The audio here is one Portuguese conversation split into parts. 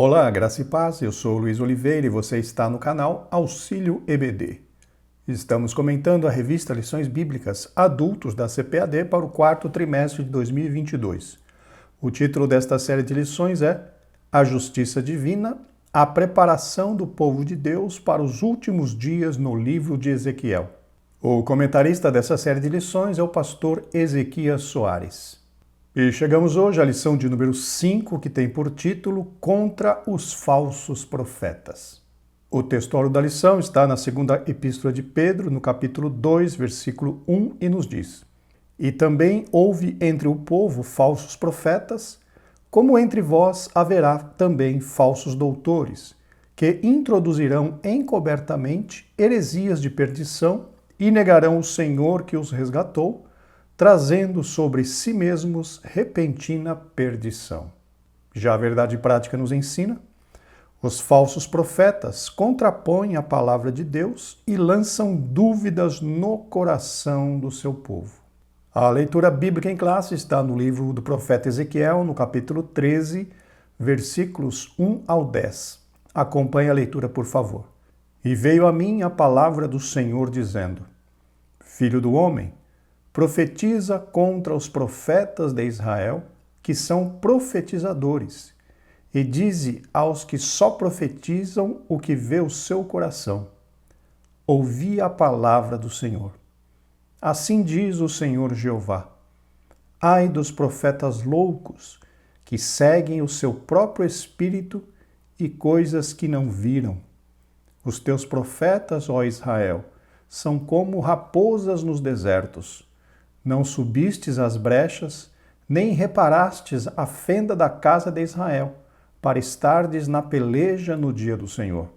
Olá, graça e paz, eu sou Luiz Oliveira e você está no canal Auxílio EBD. Estamos comentando a revista Lições Bíblicas Adultos da CPAD para o quarto trimestre de 2022. O título desta série de lições é A Justiça Divina, a preparação do povo de Deus para os últimos dias no livro de Ezequiel. O comentarista dessa série de lições é o pastor Ezequias Soares. E chegamos hoje à lição de número 5, que tem por título Contra os Falsos Profetas. O textuário da lição está na segunda epístola de Pedro, no capítulo 2, versículo 1, e nos diz: E também houve entre o povo falsos profetas, como entre vós haverá também falsos doutores, que introduzirão encobertamente heresias de perdição e negarão o Senhor que os resgatou, trazendo sobre si mesmos repentina perdição. Já a verdade prática nos ensina: os falsos profetas contrapõem a palavra de Deus e lançam dúvidas no coração do seu povo. A leitura bíblica em classe está no livro do profeta Ezequiel, no capítulo 13, versículos 1 ao 10. Acompanhe a leitura, por favor. E veio a mim a palavra do Senhor dizendo: Filho do homem, profetiza contra os profetas de Israel, que são profetizadores, e dize aos que só profetizam o que vê o seu coração: ouvi a palavra do Senhor. Assim diz o Senhor Jeová: ai dos profetas loucos, que seguem o seu próprio espírito e coisas que não viram. Os teus profetas, ó Israel, são como raposas nos desertos. Não subistes às brechas, nem reparastes a fenda da casa de Israel, para estardes na peleja no dia do Senhor.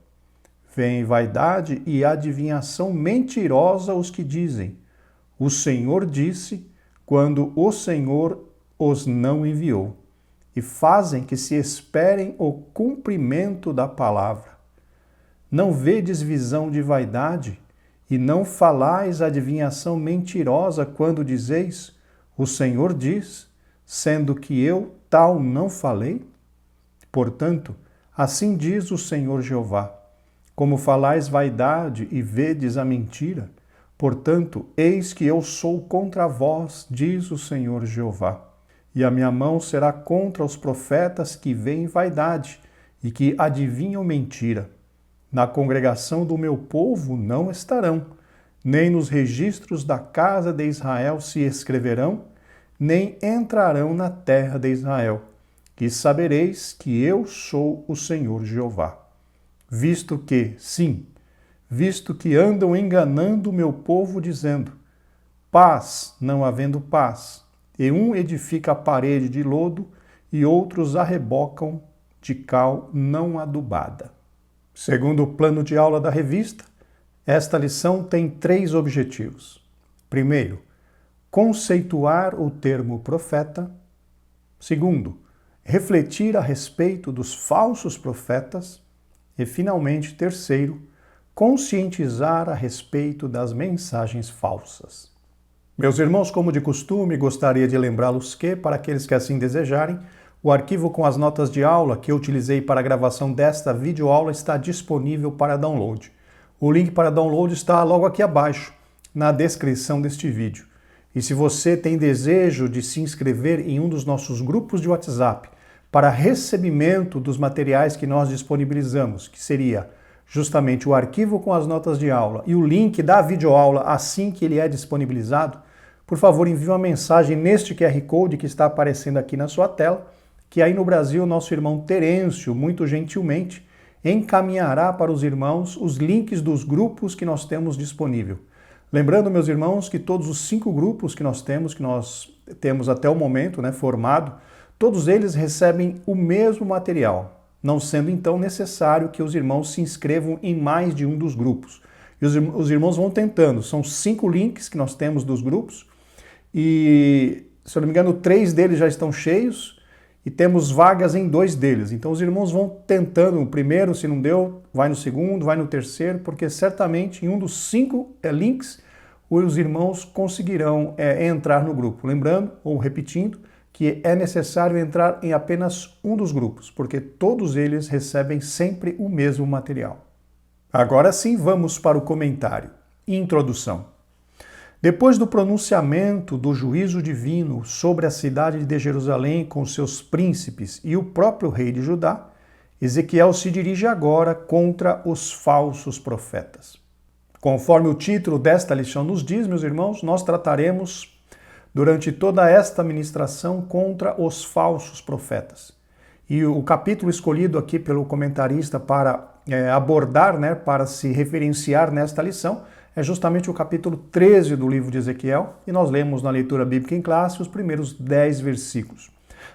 Vem vaidade e adivinhação mentirosa os que dizem: o Senhor disse, quando o Senhor os não enviou, e fazem que se esperem o cumprimento da palavra. Não vedes visão de vaidade? E não falais adivinhação mentirosa quando dizeis: o Senhor diz, sendo que eu tal não falei? Portanto, assim diz o Senhor Jeová: como falais vaidade e vedes a mentira, portanto, eis que eu sou contra vós, diz o Senhor Jeová. E a minha mão será contra os profetas que veem vaidade e que adivinham mentira. Na congregação do meu povo não estarão, nem nos registros da casa de Israel se escreverão, nem entrarão na terra de Israel. E sabereis que eu sou o Senhor Jeová. Visto que andam enganando o meu povo, dizendo: paz, não havendo paz, e um edifica a parede de lodo, e outros a rebocam de cal não adubada. Segundo o plano de aula da revista, esta lição tem 3 objetivos. Primeiro, conceituar o termo profeta. Segundo, refletir a respeito dos falsos profetas. E, finalmente, terceiro, conscientizar a respeito das mensagens falsas. Meus irmãos, como de costume, gostaria de lembrá-los que, para aqueles que assim desejarem, o arquivo com as notas de aula que eu utilizei para a gravação desta videoaula está disponível para download. O link para download está logo aqui abaixo, na descrição deste vídeo. E se você tem desejo de se inscrever em um dos nossos grupos de WhatsApp para recebimento dos materiais que nós disponibilizamos, que seria justamente o arquivo com as notas de aula e o link da videoaula assim que ele é disponibilizado, por favor envie uma mensagem neste QR Code que está aparecendo aqui na sua tela, que aí no Brasil nosso irmão Terêncio, muito gentilmente, encaminhará para os irmãos os links dos grupos que nós temos disponível. Lembrando, meus irmãos, que todos os 5 grupos que nós temos até o momento, formado, todos eles recebem o mesmo material, não sendo então necessário que os irmãos se inscrevam em mais de um dos grupos. E os irmãos vão tentando, são 5 links que nós temos dos grupos, e, se eu não me engano, 3 deles já estão cheios, e temos vagas em 2 deles. Então os irmãos vão tentando o primeiro, se não deu, vai no segundo, vai no terceiro, porque certamente em um dos 5 links os irmãos conseguirão entrar no grupo. Lembrando, ou repetindo, que é necessário entrar em apenas um dos grupos, porque todos eles recebem sempre o mesmo material. Agora sim, vamos para o comentário. Introdução. Depois do pronunciamento do juízo divino sobre a cidade de Jerusalém com seus príncipes e o próprio rei de Judá, Ezequiel se dirige agora contra os falsos profetas. Conforme o título desta lição nos diz, meus irmãos, nós trataremos durante toda esta ministração contra os falsos profetas. E o capítulo escolhido aqui pelo comentarista para abordar, para se referenciar nesta lição, é justamente o capítulo 13 do livro de Ezequiel, e nós lemos na leitura bíblica em classe os primeiros 10 versículos.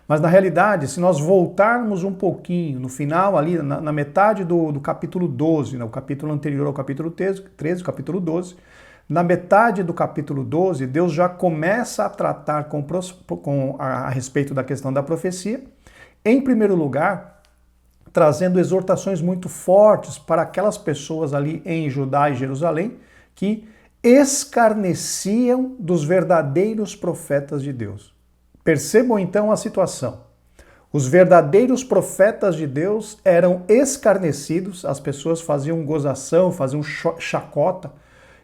Mas na realidade, se nós voltarmos um pouquinho, no final ali, na metade do capítulo 12, o capítulo anterior ao capítulo 13, o capítulo 12, na metade do capítulo 12, Deus já começa a tratar a respeito da questão da profecia. Em primeiro lugar, trazendo exortações muito fortes para aquelas pessoas ali em Judá e Jerusalém que escarneciam dos verdadeiros profetas de Deus. Percebam então a situação. Os verdadeiros profetas de Deus eram escarnecidos, as pessoas faziam gozação, faziam chacota,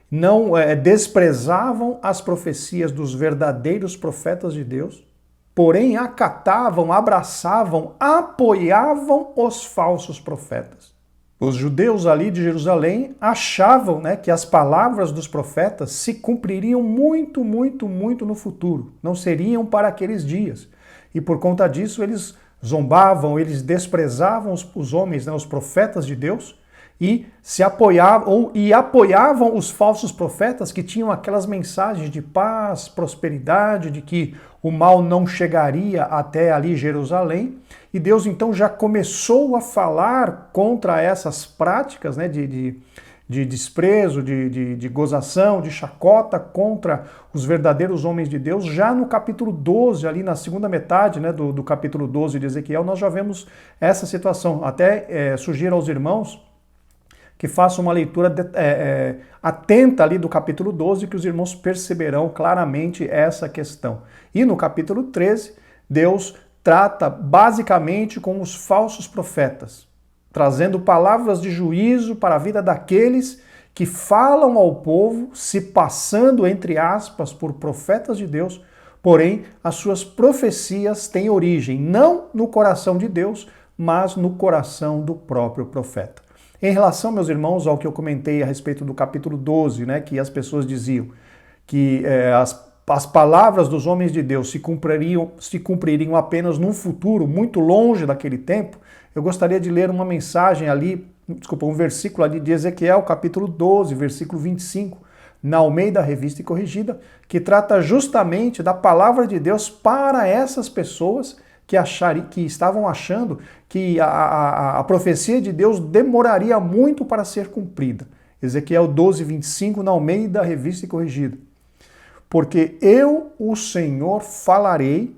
não desprezavam as profecias dos verdadeiros profetas de Deus, porém acatavam, abraçavam, apoiavam os falsos profetas. Os judeus ali de Jerusalém achavam que as palavras dos profetas se cumpririam muito, muito, muito no futuro, não seriam para aqueles dias. E por conta disso eles zombavam, eles desprezavam os homens, os profetas de Deus, e apoiavam os falsos profetas que tinham aquelas mensagens de paz, prosperidade, de que o mal não chegaria até ali Jerusalém. E Deus então já começou a falar contra essas práticas de desprezo, de gozação, de chacota contra os verdadeiros homens de Deus. Já no capítulo 12, ali na segunda metade do capítulo 12 de Ezequiel, nós já vemos essa situação. Até sugiro aos irmãos que façam uma leitura atenta ali do capítulo 12, que os irmãos perceberão claramente essa questão. E no capítulo 13, Deus trata basicamente com os falsos profetas, trazendo palavras de juízo para a vida daqueles que falam ao povo, se passando, entre aspas, por profetas de Deus, porém as suas profecias têm origem não no coração de Deus, mas no coração do próprio profeta. Em relação, meus irmãos, ao que eu comentei a respeito do capítulo 12, que as pessoas diziam que as palavras dos homens de Deus se cumpririam apenas num futuro muito longe daquele tempo, eu gostaria de ler uma mensagem ali, um versículo ali de Ezequiel, capítulo 12, versículo 25, na Almeida Revista e Corrigida, que trata justamente da palavra de Deus para essas pessoas que estavam achando que a profecia de Deus demoraria muito para ser cumprida. Ezequiel 12, 25, na Almeida Revista e Corrigida. Porque eu, o Senhor, falarei,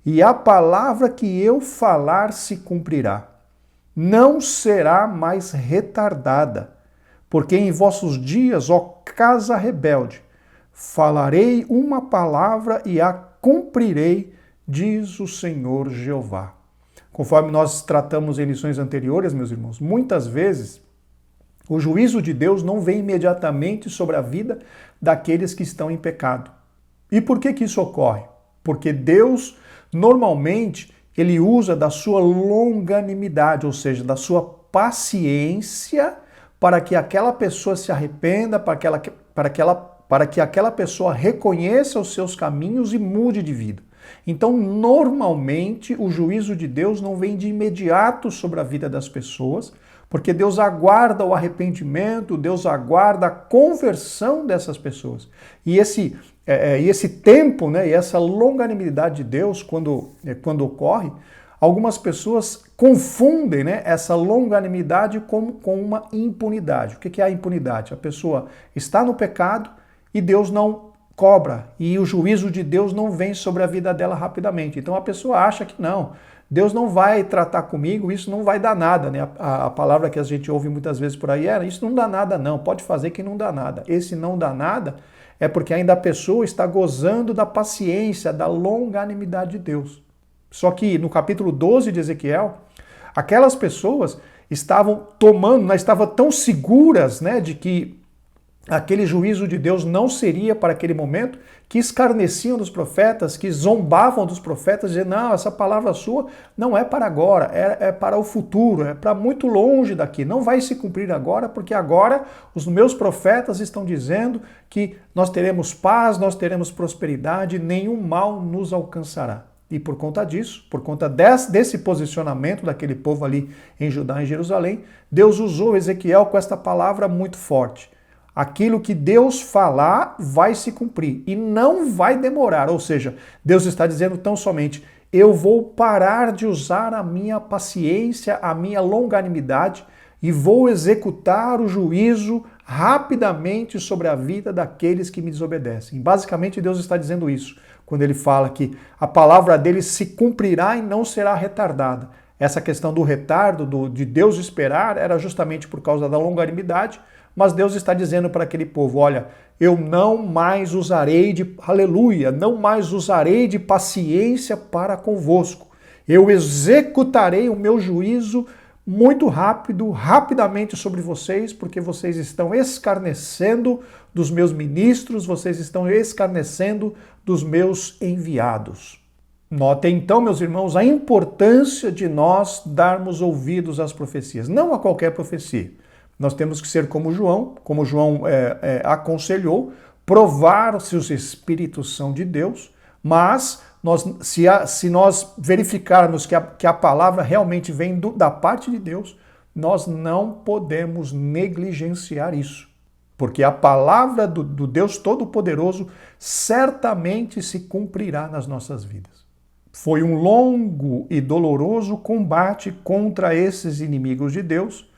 e a palavra que eu falar se cumprirá. Não será mais retardada, porque em vossos dias, ó casa rebelde, falarei uma palavra e a cumprirei, diz o Senhor Jeová. Conforme nós tratamos em lições anteriores, meus irmãos, muitas vezes o juízo de Deus não vem imediatamente sobre a vida daqueles que estão em pecado. E por que isso ocorre? Porque Deus, normalmente, ele usa da sua longanimidade, ou seja, da sua paciência, para que aquela pessoa se arrependa, para que aquela pessoa reconheça os seus caminhos e mude de vida. Então, normalmente, o juízo de Deus não vem de imediato sobre a vida das pessoas, porque Deus aguarda o arrependimento, Deus aguarda a conversão dessas pessoas. E esse tempo, e essa longanimidade de Deus, quando ocorre, algumas pessoas confundem essa longanimidade com uma impunidade. O que é a impunidade? A pessoa está no pecado e Deus não cobra, e o juízo de Deus não vem sobre a vida dela rapidamente. Então a pessoa acha que não, Deus não vai tratar comigo, isso não vai dar nada, A palavra que a gente ouve muitas vezes por aí isso não dá nada não, pode fazer que não dá nada. Esse não dá nada é porque ainda a pessoa está gozando da paciência, da longanimidade de Deus. Só que no capítulo 12 de Ezequiel, aquelas pessoas estavam estavam tão seguras, né, de que aquele juízo de Deus não seria para aquele momento, que escarneciam dos profetas, que zombavam dos profetas, dizendo, não, essa palavra sua não é para agora, é para o futuro, é para muito longe daqui, não vai se cumprir agora, porque agora os meus profetas estão dizendo que nós teremos paz, nós teremos prosperidade, nenhum mal nos alcançará. E por conta disso, por conta desse posicionamento daquele povo ali em Judá e Jerusalém, Deus usou Ezequiel com esta palavra muito forte. Aquilo que Deus falar vai se cumprir e não vai demorar. Ou seja, Deus está dizendo tão somente, eu vou parar de usar a minha paciência, a minha longanimidade e vou executar o juízo rapidamente sobre a vida daqueles que me desobedecem. Basicamente, Deus está dizendo isso, quando ele fala que a palavra dele se cumprirá e não será retardada. Essa questão do retardo, de Deus esperar, era justamente por causa da longanimidade, mas Deus está dizendo para aquele povo, olha, eu não mais usarei não mais usarei de paciência para convosco. Eu executarei o meu juízo muito rapidamente sobre vocês, porque vocês estão escarnecendo dos meus ministros, vocês estão escarnecendo dos meus enviados. Notem então, meus irmãos, a importância de nós darmos ouvidos às profecias, não a qualquer profecia. Nós temos que ser como João aconselhou, provar se os Espíritos são de Deus, mas se nós verificarmos que a palavra realmente vem da parte de Deus, nós não podemos negligenciar isso. Porque a palavra do Deus Todo-Poderoso certamente se cumprirá nas nossas vidas. Foi um longo e doloroso combate contra esses inimigos de Deus,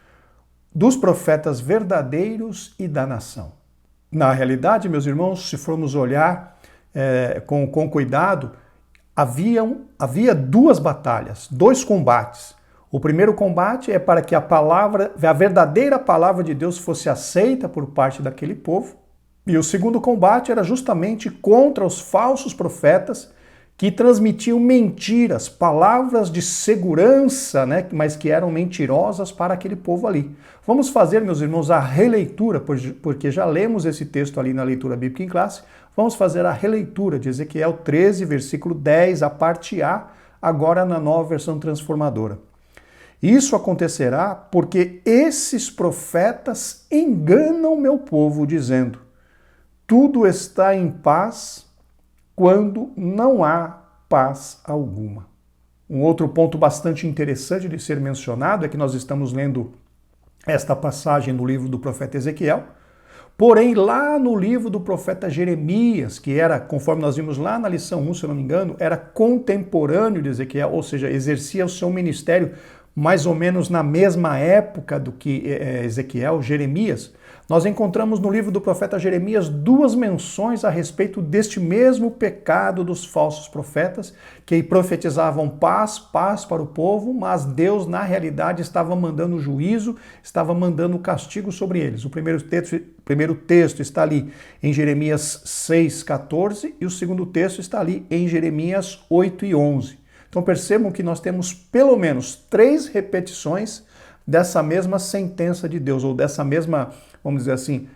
dos profetas verdadeiros e da nação. Na realidade, meus irmãos, se formos olhar com cuidado, havia duas batalhas, dois combates. O primeiro combate é para que a verdadeira palavra de Deus fosse aceita por parte daquele povo. E o segundo combate era justamente contra os falsos profetas que transmitiam mentiras, palavras de segurança, né, mas que eram mentirosas para aquele povo ali. Vamos fazer, meus irmãos, a releitura, porque já lemos esse texto ali na leitura bíblica em classe. Vamos fazer a releitura de Ezequiel 13, versículo 10, a parte A, agora na nova versão transformadora. Isso acontecerá porque esses profetas enganam meu povo, dizendo, tudo está em paz, quando não há paz alguma. Um outro ponto bastante interessante de ser mencionado é que nós estamos lendo esta passagem no livro do profeta Ezequiel, porém lá no livro do profeta Jeremias, que era, conforme nós vimos lá na lição 1, se eu não me engano, era contemporâneo de Ezequiel, ou seja, exercia o seu ministério mais ou menos na mesma época do que Ezequiel, Jeremias, nós encontramos no livro do profeta Jeremias duas menções a respeito deste mesmo pecado dos falsos profetas, que profetizavam paz para o povo, mas Deus, na realidade, estava mandando juízo, estava mandando castigo sobre eles. O primeiro texto está ali em Jeremias 6,14 e o segundo texto está ali em Jeremias 8:11. Então percebam que nós temos pelo menos 3 repetições dessa mesma sentença de Deus, ou dessa mesma, vamos dizer assim,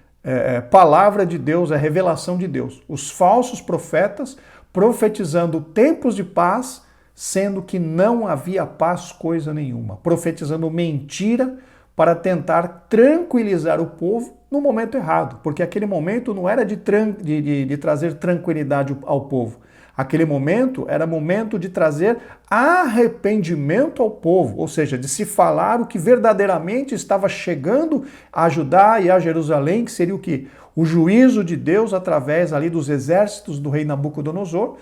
palavra de Deus, a revelação de Deus. Os falsos profetas profetizando tempos de paz, sendo que não havia paz coisa nenhuma. Profetizando mentira para tentar tranquilizar o povo no momento errado, porque aquele momento não era de trazer tranquilidade ao povo. Aquele momento era momento de trazer arrependimento ao povo, ou seja, de se falar o que verdadeiramente estava chegando a Judá e a Jerusalém, que seria o quê? O juízo de Deus através ali dos exércitos do rei Nabucodonosor.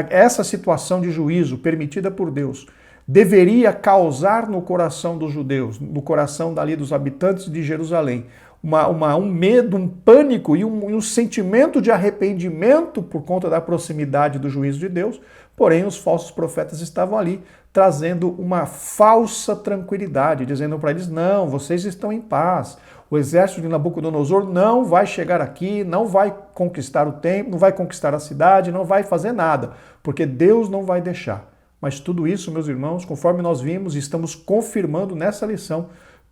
Essa situação de juízo permitida por Deus deveria causar no coração dos judeus, no coração dali dos habitantes de Jerusalém, um medo, um pânico e um sentimento de arrependimento por conta da proximidade do juízo de Deus. Porém, os falsos profetas estavam ali trazendo uma falsa tranquilidade, dizendo para eles, não, vocês estão em paz, o exército de Nabucodonosor não vai chegar aqui, não vai conquistar o templo, não vai conquistar a cidade, não vai fazer nada, porque Deus não vai deixar. Mas tudo isso, meus irmãos, conforme nós vimos e estamos confirmando nessa lição,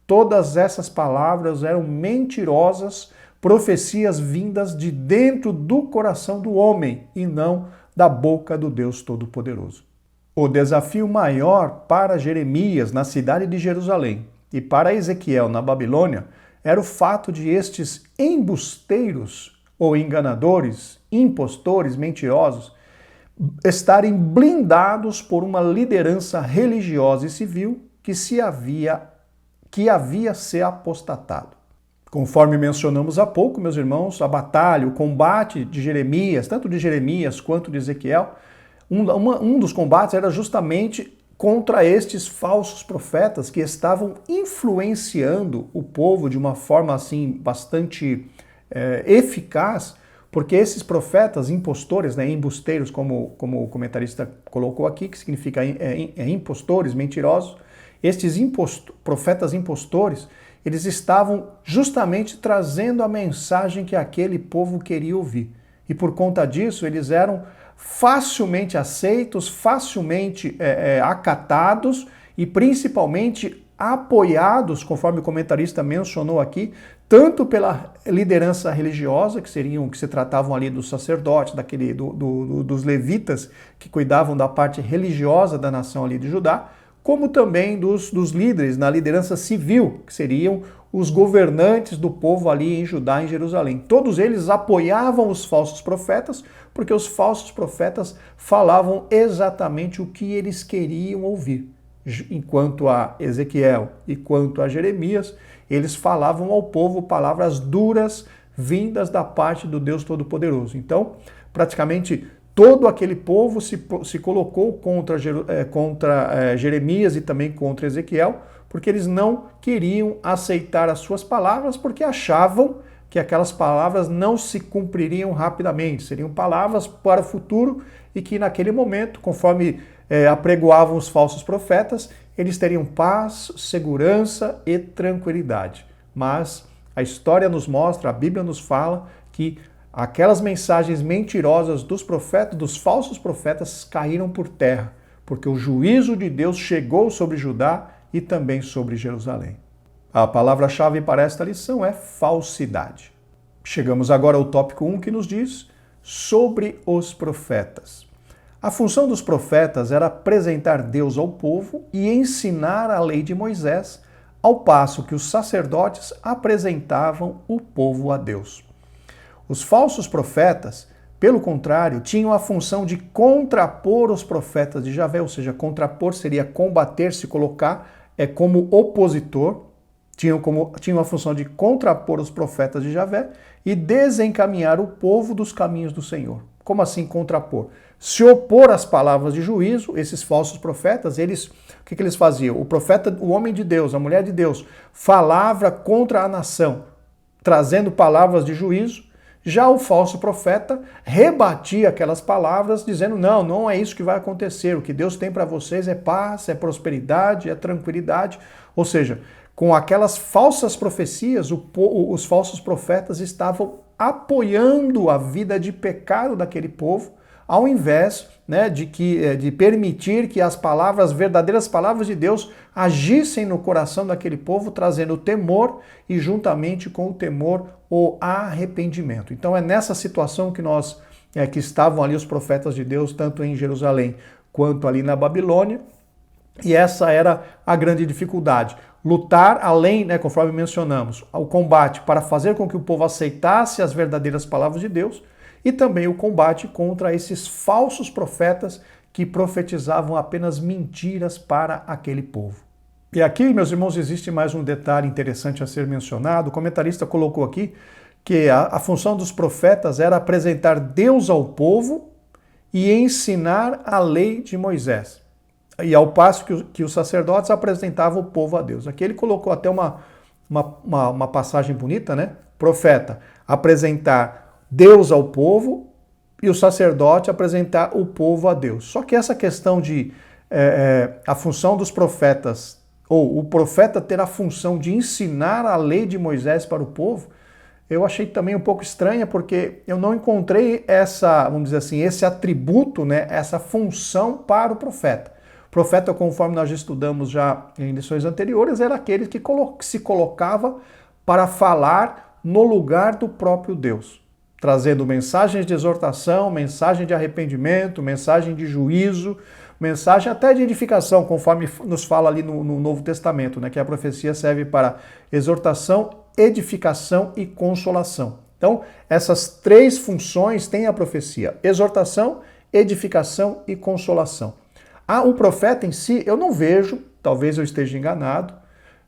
todas essas palavras eram mentirosas, profecias vindas de dentro do coração do homem e não da boca do Deus Todo-Poderoso. O desafio maior para Jeremias na cidade de Jerusalém e para Ezequiel na Babilônia era o fato de estes embusteiros ou enganadores, impostores, mentirosos, estarem blindados por uma liderança religiosa e civil que havia se apostatado. Conforme mencionamos há pouco, meus irmãos, a batalha, o combate de Jeremias, tanto de Jeremias quanto de Ezequiel, um dos combates era justamente contra estes falsos profetas que estavam influenciando o povo de uma forma assim bastante eficaz, porque esses profetas impostores, né, embusteiros, como o comentarista colocou aqui, que significa impostores, mentirosos, estes profetas impostores, eles estavam justamente trazendo a mensagem que aquele povo queria ouvir. E por conta disso, eles eram facilmente aceitos, facilmente acatados e principalmente apoiados, conforme o comentarista mencionou aqui, tanto pela liderança religiosa, que se tratavam ali dos sacerdotes, dos levitas, que cuidavam da parte religiosa da nação ali de Judá, como também dos líderes na liderança civil, que seriam os governantes do povo ali em Judá, em Jerusalém. Todos eles apoiavam os falsos profetas, porque os falsos profetas falavam exatamente o que eles queriam ouvir. Enquanto a Ezequiel e quanto a Jeremias, eles falavam ao povo palavras duras vindas da parte do Deus Todo-Poderoso. Então, praticamente todo aquele povo se colocou contra Jeremias e também contra Ezequiel, porque eles não queriam aceitar as suas palavras, porque achavam que aquelas palavras não se cumpririam rapidamente, seriam palavras para o futuro e que naquele momento, conforme apregoavam os falsos profetas, eles teriam paz, segurança e tranquilidade. Mas a história nos mostra, a Bíblia nos fala que aquelas mensagens mentirosas dos profetas, dos falsos profetas, caíram por terra, porque o juízo de Deus chegou sobre Judá e também sobre Jerusalém. A palavra-chave para esta lição é falsidade. Chegamos agora ao tópico 1 que nos diz sobre os profetas. A função dos profetas era apresentar Deus ao povo e ensinar a lei de Moisés, ao passo que os sacerdotes apresentavam o povo a Deus. Os falsos profetas, pelo contrário, tinham a função de contrapor os profetas de Javé, ou seja, contrapor seria combater, se colocar como opositor, tinham a função de contrapor os profetas de Javé e desencaminhar o povo dos caminhos do Senhor. Como assim contrapor? Se opor às palavras de juízo, esses falsos profetas, o que eles faziam? O profeta, o homem de Deus, a mulher de Deus, falava contra a nação, trazendo palavras de juízo. Já o falso profeta rebatia aquelas palavras, dizendo, não é isso que vai acontecer. O que Deus tem para vocês é paz, é prosperidade, é tranquilidade. Ou seja, com aquelas falsas profecias, os falsos profetas estavam apoiando a vida de pecado daquele povo, ao invés de permitir que as verdadeiras palavras de Deus agissem no coração daquele povo, trazendo o temor e juntamente com o temor o arrependimento. Então é nessa situação que estavam ali os profetas de Deus, tanto em Jerusalém quanto ali na Babilônia, e essa era a grande dificuldade. Lutar além, conforme mencionamos, o combate para fazer com que o povo aceitasse as verdadeiras palavras de Deus, e também o combate contra esses falsos profetas que profetizavam apenas mentiras para aquele povo. E aqui, meus irmãos, existe mais um detalhe interessante a ser mencionado. O comentarista colocou aqui que a função dos profetas era apresentar Deus ao povo e ensinar a lei de Moisés. E ao passo que os sacerdotes apresentavam o povo a Deus. Aqui ele colocou até uma passagem bonita, né? Profeta, apresentar Deus ao povo e o sacerdote apresentar o povo a Deus. Só que essa questão de a função dos profetas ou o profeta ter a função de ensinar a lei de Moisés para o povo, eu achei também um pouco estranha, porque eu não encontrei essa, vamos dizer assim, esse atributo, né, essa função para o profeta. O profeta, conforme nós já estudamos já em lições anteriores, era aquele que se colocava para falar no lugar do próprio Deus, trazendo mensagens de exortação, mensagem de arrependimento, mensagem de juízo, mensagem até de edificação, conforme nos fala ali no Novo Testamento, né, que a profecia serve para exortação, edificação e consolação. Então, essas três funções têm a profecia: exortação, edificação e consolação. O profeta em si, eu não vejo, talvez eu esteja enganado,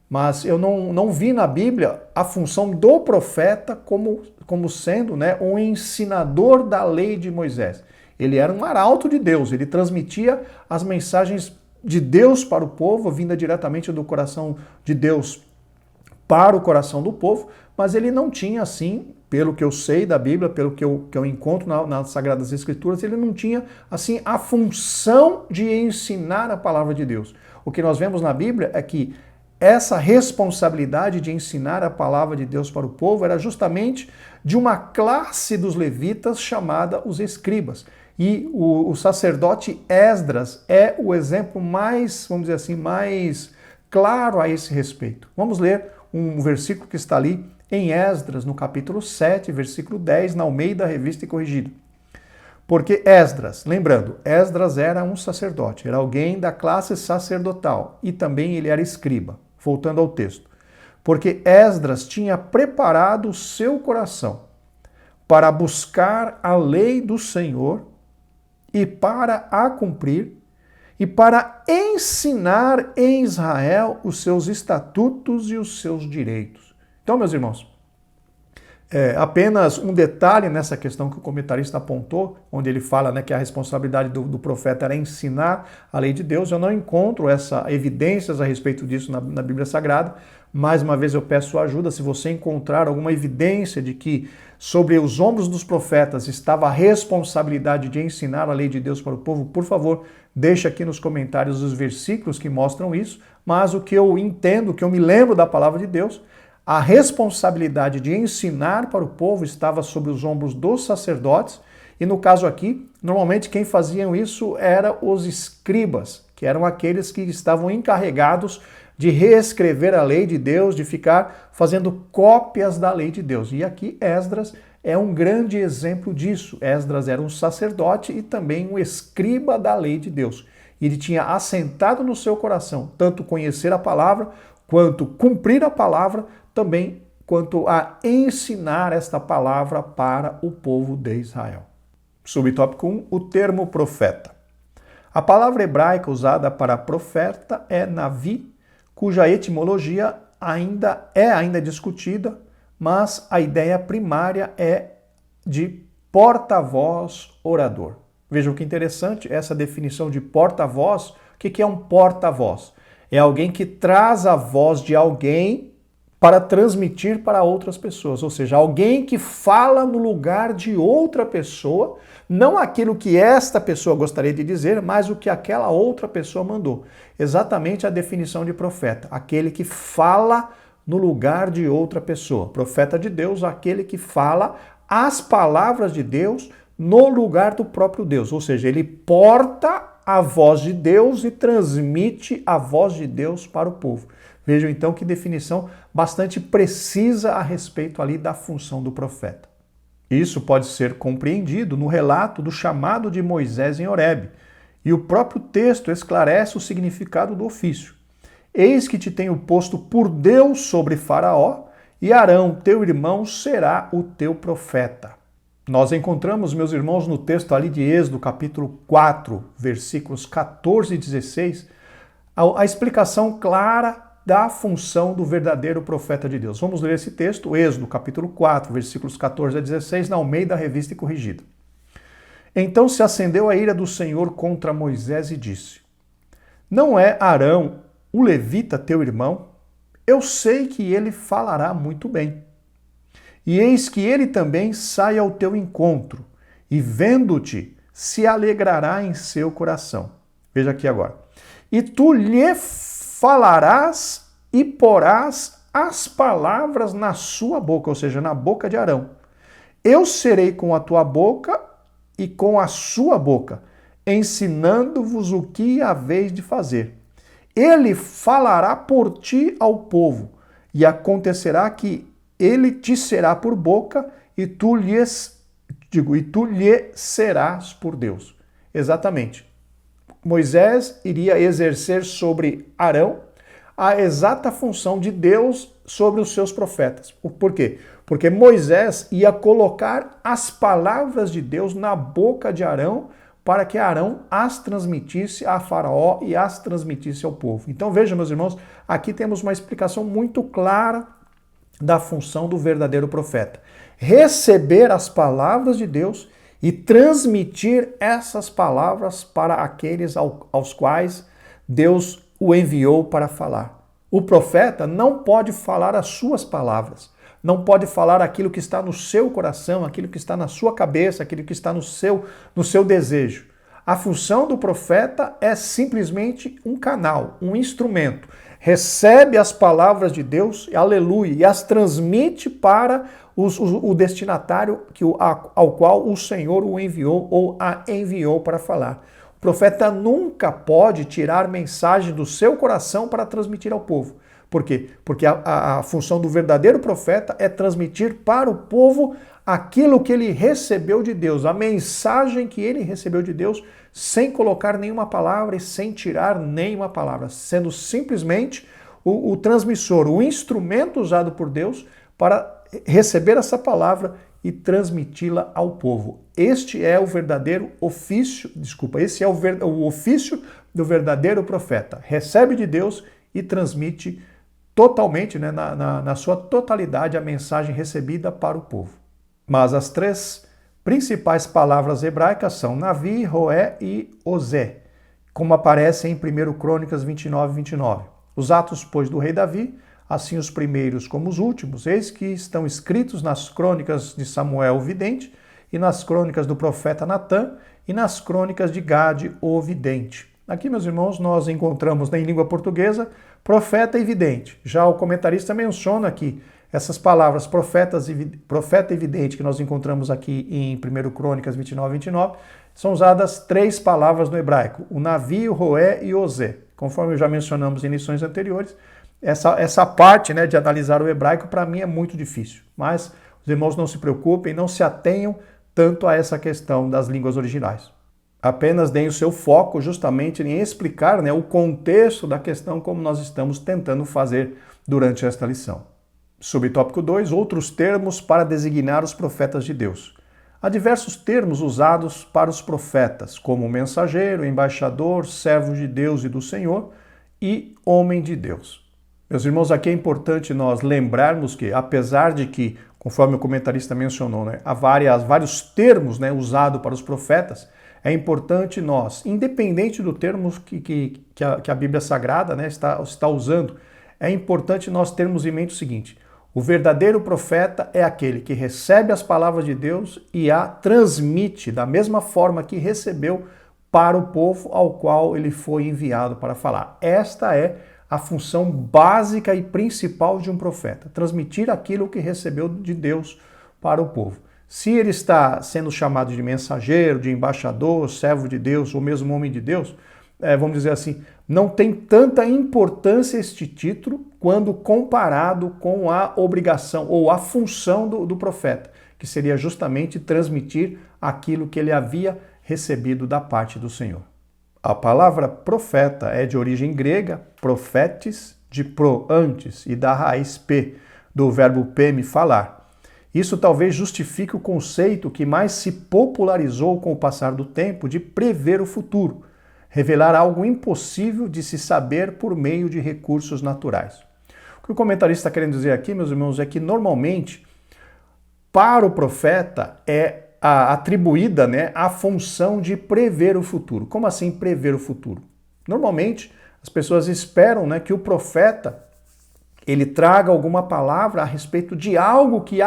mas eu não vi na Bíblia a função do profeta como sendo, né, um ensinador da lei de Moisés. Ele era um arauto de Deus, ele transmitia as mensagens de Deus para o povo, vinda diretamente do coração de Deus para o coração do povo, mas ele não tinha, assim, pelo que eu sei da Bíblia, pelo que eu encontro nas Sagradas Escrituras, ele não tinha, assim, a função de ensinar a palavra de Deus. O que nós vemos na Bíblia é que essa responsabilidade de ensinar a palavra de Deus para o povo era justamente de uma classe dos levitas chamada os escribas. E o sacerdote Esdras é o exemplo mais, vamos dizer assim, mais claro a esse respeito. Vamos ler um versículo que está ali em Esdras, no capítulo 7, versículo 10, na Almeida Revista e Corrigida. Porque Esdras, lembrando, Esdras era um sacerdote, era alguém da classe sacerdotal e também ele era escriba. Voltando ao texto. Porque Esdras tinha preparado o seu coração para buscar a lei do Senhor e para a cumprir e para ensinar em Israel os seus estatutos e os seus direitos. Então, meus irmãos, apenas um detalhe nessa questão que o comentarista apontou, onde ele fala, né, que a responsabilidade do profeta era ensinar a lei de Deus. Eu não encontro evidências a respeito disso na Bíblia Sagrada. Mais uma vez eu peço sua ajuda, se você encontrar alguma evidência de que sobre os ombros dos profetas estava a responsabilidade de ensinar a lei de Deus para o povo, por favor, deixe aqui nos comentários os versículos que mostram isso. Mas o que eu entendo, o que eu me lembro da palavra de Deus, a responsabilidade de ensinar para o povo estava sobre os ombros dos sacerdotes, e no caso aqui, normalmente quem faziam isso eram os escribas, que eram aqueles que estavam encarregados de reescrever a lei de Deus, de ficar fazendo cópias da lei de Deus. E aqui Esdras é um grande exemplo disso. Esdras era um sacerdote e também um escriba da lei de Deus. Ele tinha assentado no seu coração tanto conhecer a palavra, quanto cumprir a palavra, também quanto a ensinar esta palavra para o povo de Israel. Subtópico 1, o termo profeta. A palavra hebraica usada para profeta é Navi, cuja etimologia ainda é discutida, mas a ideia primária é de porta-voz orador. Vejam que interessante essa definição de porta-voz. O que é um porta-voz? É alguém que traz a voz de alguém para transmitir para outras pessoas, ou seja, alguém que fala no lugar de outra pessoa, não aquilo que esta pessoa gostaria de dizer, mas o que aquela outra pessoa mandou. Exatamente a definição de profeta, aquele que fala no lugar de outra pessoa. Profeta de Deus, aquele que fala as palavras de Deus no lugar do próprio Deus, ou seja, ele porta a voz de Deus e transmite a voz de Deus para o povo. Vejam então que definição bastante precisa a respeito ali da função do profeta. Isso pode ser compreendido no relato do chamado de Moisés em Horebe, e o próprio texto esclarece o significado do ofício. Eis que te tenho posto por Deus sobre Faraó, e Arão, teu irmão, será o teu profeta. Nós encontramos, meus irmãos, no texto ali de Êxodo, capítulo 4, versículos 14 e 16, a explicação clara da função do verdadeiro profeta de Deus. Vamos ler esse texto, Êxodo, capítulo 4, versículos 14 a 16, na Almeida Revista e Corrigida. Então se acendeu a ira do Senhor contra Moisés e disse: Não é Arão, o levita, teu irmão? Eu sei que ele falará muito bem. E eis que ele também sai ao teu encontro, e vendo-te, se alegrará em seu coração. Veja aqui agora. E tu lhe falarás e porás as palavras na sua boca, ou seja, na boca de Arão. Eu serei com a tua boca e com a sua boca, ensinando-vos o que haveis de fazer. Ele falará por ti ao povo, e acontecerá que ele te será por boca, e tu lhe serás por Deus. Exatamente. Moisés iria exercer sobre Arão a exata função de Deus sobre os seus profetas. Por quê? Porque Moisés ia colocar as palavras de Deus na boca de Arão para que Arão as transmitisse a Faraó e as transmitisse ao povo. Então vejam, meus irmãos, aqui temos uma explicação muito clara da função do verdadeiro profeta. Receber as palavras de Deus e transmitir essas palavras para aqueles aos quais Deus o enviou para falar. O profeta não pode falar as suas palavras, não pode falar aquilo que está no seu coração, aquilo que está na sua cabeça, aquilo que está no seu desejo. A função do profeta é simplesmente um canal, um instrumento. Recebe as palavras de Deus, aleluia, e as transmite para o destinatário ao qual o Senhor o enviou ou a enviou para falar. O profeta nunca pode tirar mensagem do seu coração para transmitir ao povo. Por quê? Porque a função do verdadeiro profeta é transmitir para o povo aquilo que ele recebeu de Deus, a mensagem que ele recebeu de Deus, sem colocar nenhuma palavra e sem tirar nenhuma palavra, sendo simplesmente o transmissor, o instrumento usado por Deus para receber essa palavra e transmiti-la ao povo. Este é o verdadeiro ofício, esse é o ofício do verdadeiro profeta. Recebe de Deus e transmite totalmente, né, na sua totalidade, a mensagem recebida para o povo. Mas as três principais palavras hebraicas são Navi, Roé e Osé, como aparece em 1 Crônicas 29, 29. Os atos, pois, do rei Davi, assim os primeiros como os últimos, eis que estão escritos nas crônicas de Samuel o vidente, e nas crônicas do profeta Natã, e nas crônicas de Gade o vidente. Aqui, meus irmãos, nós encontramos em língua portuguesa profeta e vidente. Já o comentarista menciona aqui essas palavras profeta e vidente que nós encontramos aqui em 1 Crônicas 29, 29, são usadas três palavras no hebraico, o Navi, o Roé e o Osé. Conforme já mencionamos em lições anteriores, essa parte, né, de analisar o hebraico para mim é muito difícil, mas os irmãos não se preocupem, não se atenham tanto a essa questão das línguas originais. Apenas deem o seu foco justamente em explicar, né, o contexto da questão como nós estamos tentando fazer durante esta lição. Subtópico 2, outros termos para designar os profetas de Deus. Há diversos termos usados para os profetas, como mensageiro, embaixador, servo de Deus e do Senhor e homem de Deus. Meus irmãos, aqui é importante nós lembrarmos que, apesar de que, conforme o comentarista mencionou, né, há vários termos, né, usados para os profetas, é importante nós, independente do termo que a Bíblia Sagrada, né, está usando, é importante nós termos em mente o seguinte: o verdadeiro profeta é aquele que recebe as palavras de Deus e a transmite da mesma forma que recebeu para o povo ao qual ele foi enviado para falar. Esta é a função básica e principal de um profeta, transmitir aquilo que recebeu de Deus para o povo. Se ele está sendo chamado de mensageiro, de embaixador, servo de Deus ou mesmo homem de Deus, vamos dizer assim, não tem tanta importância este título quando comparado com a obrigação ou a função do profeta, que seria justamente transmitir aquilo que ele havia recebido da parte do Senhor. A palavra profeta é de origem grega, profetes, de pro, antes, e da raiz p, do verbo peme, falar. Isso talvez justifique o conceito que mais se popularizou com o passar do tempo de prever o futuro, revelar algo impossível de se saber por meio de recursos naturais. O que o comentarista está querendo dizer aqui, meus irmãos, é que normalmente para o profeta é atribuída, né, a função de prever o futuro. Como assim prever o futuro? Normalmente as pessoas esperam, né, que o profeta ele traga alguma palavra a respeito de algo que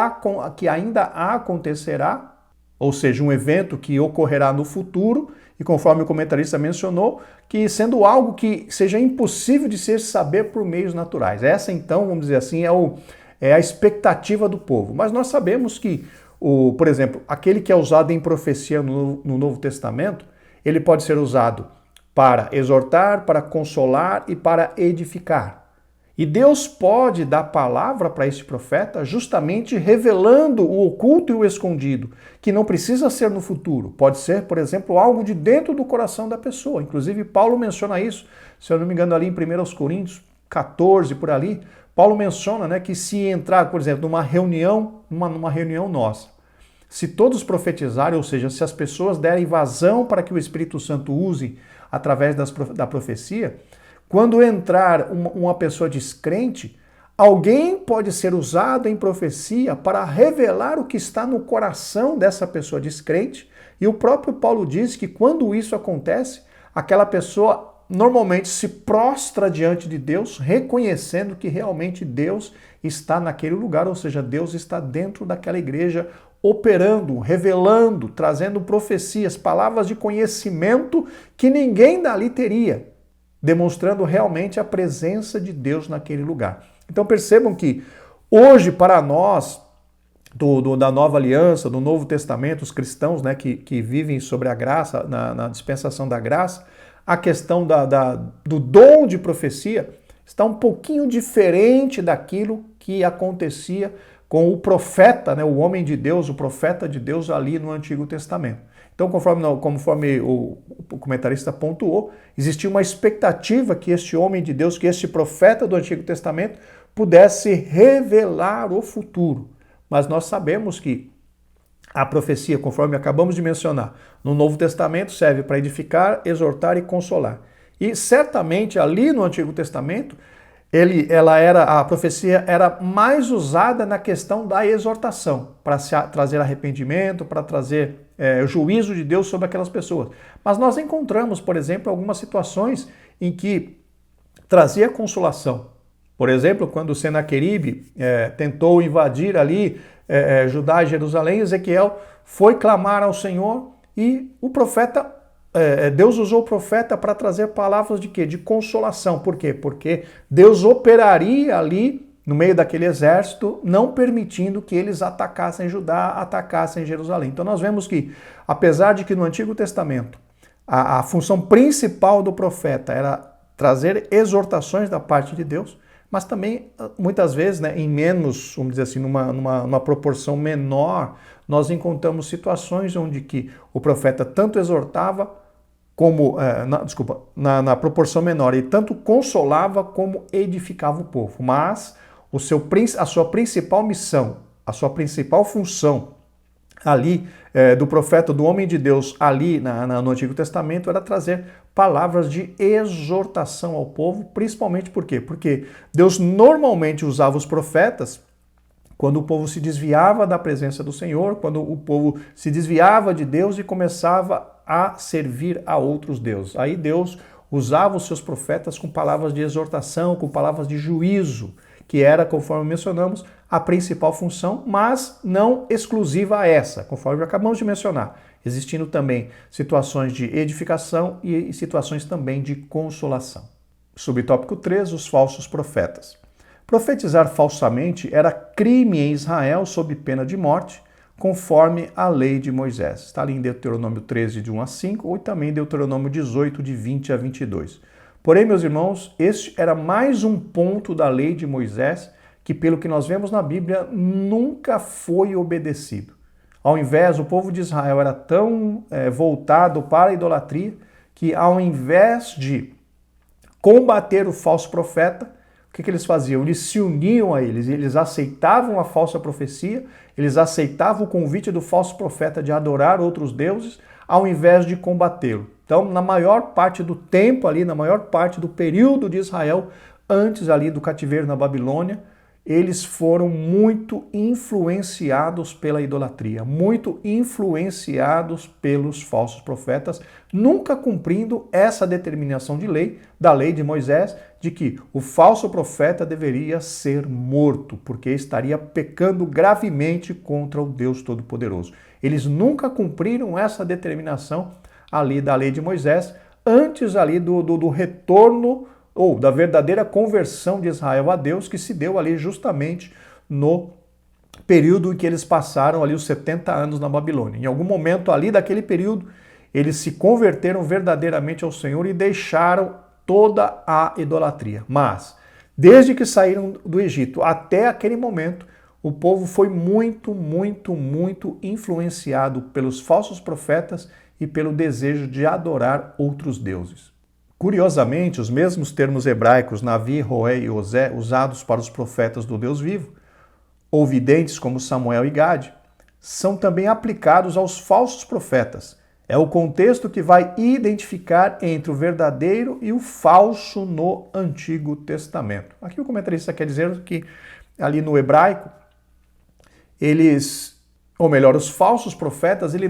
ainda acontecerá, ou seja, um evento que ocorrerá no futuro e conforme o comentarista mencionou, que sendo algo que seja impossível de ser saber por meios naturais. Essa então, vamos dizer assim, é a expectativa do povo. Mas nós sabemos que, por exemplo, aquele que é usado em profecia no Novo Testamento, ele pode ser usado para exortar, para consolar e para edificar. E Deus pode dar palavra para esse profeta justamente revelando o oculto e o escondido, que não precisa ser no futuro. Pode ser, por exemplo, algo de dentro do coração da pessoa. Inclusive, Paulo menciona isso, se eu não me engano, ali em 1 Coríntios 14, por ali, Paulo menciona, né, que se entrar, por exemplo, numa reunião nossa, se todos profetizarem, ou seja, se as pessoas derem vazão para que o Espírito Santo use através da profecia, quando entrar uma pessoa descrente, alguém pode ser usado em profecia para revelar o que está no coração dessa pessoa descrente. E o próprio Paulo diz que quando isso acontece, aquela pessoa normalmente se prostra diante de Deus, reconhecendo que realmente Deus está naquele lugar, ou seja, Deus está dentro daquela igreja, operando, revelando, trazendo profecias, palavras de conhecimento que ninguém dali teria, demonstrando realmente a presença de Deus naquele lugar. Então percebam que hoje para nós, da Nova Aliança, do Novo Testamento, os cristãos, né, que vivem sobre a graça, na dispensação da graça, a questão do dom de profecia está um pouquinho diferente daquilo que acontecia com o profeta, né, o homem de Deus, o profeta de Deus ali no Antigo Testamento. Então, conforme o comentarista pontuou, existia uma expectativa que este homem de Deus, que este profeta do Antigo Testamento, pudesse revelar o futuro. Mas nós sabemos que a profecia, conforme acabamos de mencionar, no Novo Testamento serve para edificar, exortar e consolar. E certamente ali no Antigo Testamento, a profecia era mais usada na questão da exortação, para trazer arrependimento, para trazer juízo de Deus sobre aquelas pessoas. Mas nós encontramos, por exemplo, algumas situações em que trazia consolação. Por exemplo, quando Senaqueribe tentou invadir ali Judá e Jerusalém, Ezequiel foi clamar ao Senhor e o profeta, Deus usou o profeta para trazer palavras de quê? De consolação. Por quê? Porque Deus operaria ali no meio daquele exército, não permitindo que eles atacassem Judá, atacassem Jerusalém. Então nós vemos que, apesar de que no Antigo Testamento a função principal do profeta era trazer exortações da parte de Deus, mas também, muitas vezes, né, em menos, vamos dizer assim, numa proporção menor, nós encontramos situações onde que o profeta tanto exortava, na proporção menor, e tanto consolava como edificava o povo. Mas a sua principal missão, a sua principal função ali do profeta, do homem de Deus, ali no Antigo Testamento, era trazer palavras de exortação ao povo, principalmente por quê? Porque Deus normalmente usava os profetas quando o povo se desviava da presença do Senhor, quando o povo se desviava de Deus e começava a servir a outros deuses. Aí Deus usava os seus profetas com palavras de exortação, com palavras de juízo, que era, conforme mencionamos, a principal função, mas não exclusiva a essa, conforme acabamos de mencionar, existindo também situações de edificação e situações também de consolação. Subtópico 3, os falsos profetas. Profetizar falsamente era crime em Israel sob pena de morte, conforme a lei de Moisés. Está ali em Deuteronômio 13, de 1 a 5, ou também Deuteronômio 18, de 20 a 22. Porém, meus irmãos, este era mais um ponto da lei de Moisés que, pelo que nós vemos na Bíblia, nunca foi obedecido. Ao invés, o povo de Israel era tão voltado para a idolatria que, ao invés de combater o falso profeta, o que eles faziam? Eles se uniam a eles aceitavam a falsa profecia, eles aceitavam o convite do falso profeta de adorar outros deuses, ao invés de combatê-lo. Então, na maior parte do tempo ali, na maior parte do período de Israel, antes ali do cativeiro na Babilônia, eles foram muito influenciados pela idolatria, muito influenciados pelos falsos profetas, nunca cumprindo essa determinação de lei, da lei de Moisés, de que o falso profeta deveria ser morto, porque estaria pecando gravemente contra o Deus Todo-Poderoso. Eles nunca cumpriram essa determinação ali da lei de Moisés, antes ali do retorno ou da verdadeira conversão de Israel a Deus, que se deu ali justamente no período em que eles passaram ali os 70 anos na Babilônia. Em algum momento ali daquele período, eles se converteram verdadeiramente ao Senhor e deixaram toda a idolatria. Mas, desde que saíram do Egito até aquele momento, o povo foi muito influenciado pelos falsos profetas e pelo desejo de adorar outros deuses. Curiosamente, os mesmos termos hebraicos Navi, Roé e Osé, usados para os profetas do Deus vivo, ou videntes como Samuel e Gade, são também aplicados aos falsos profetas. É o contexto que vai identificar entre o verdadeiro e o falso no Antigo Testamento. Aqui o comentarista quer dizer que ali no hebraico, os falsos profetas, eles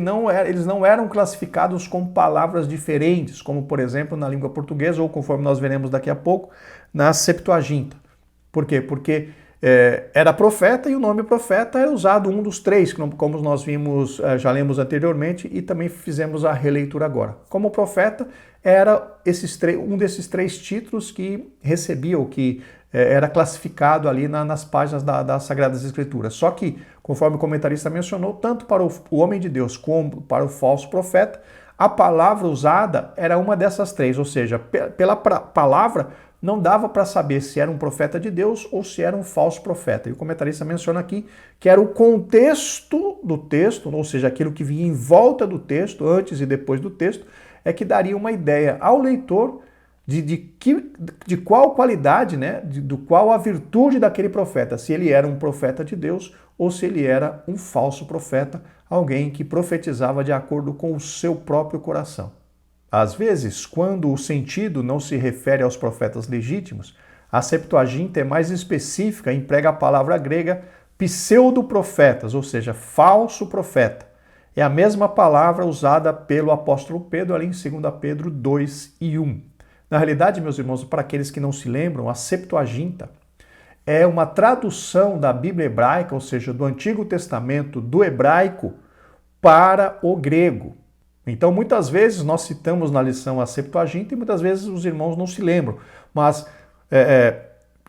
não eram classificados com palavras diferentes, como por exemplo na língua portuguesa, ou conforme nós veremos daqui a pouco, na Septuaginta. Por quê? Porque era profeta e o nome profeta era usado um dos três, como nós vimos, já lemos anteriormente e também fizemos a releitura agora. Como profeta era um desses três títulos que recebia, ou que era classificado ali nas páginas das Sagradas Escrituras. Só que, conforme o comentarista mencionou, tanto para o homem de Deus como para o falso profeta, a palavra usada era uma dessas três, ou seja, pela palavra não dava para saber se era um profeta de Deus ou se era um falso profeta. E o comentarista menciona aqui que era o contexto do texto, ou seja, aquilo que vinha em volta do texto, antes e depois do texto, é que daria uma ideia ao leitor de qual qualidade, né, do qual a virtude daquele profeta, se ele era um profeta de Deus ou se ele era um falso profeta, alguém que profetizava de acordo com o seu próprio coração. Às vezes, quando o sentido não se refere aos profetas legítimos, a Septuaginta é mais específica e emprega a palavra grega pseudoprofetas, ou seja, falso profeta. É a mesma palavra usada pelo apóstolo Pedro ali em 2 Pedro 2:1. Na realidade, meus irmãos, para aqueles que não se lembram, a Septuaginta é uma tradução da Bíblia hebraica, ou seja, do Antigo Testamento, do hebraico para o grego. Então, muitas vezes nós citamos na lição a Septuaginta e muitas vezes os irmãos não se lembram. Mas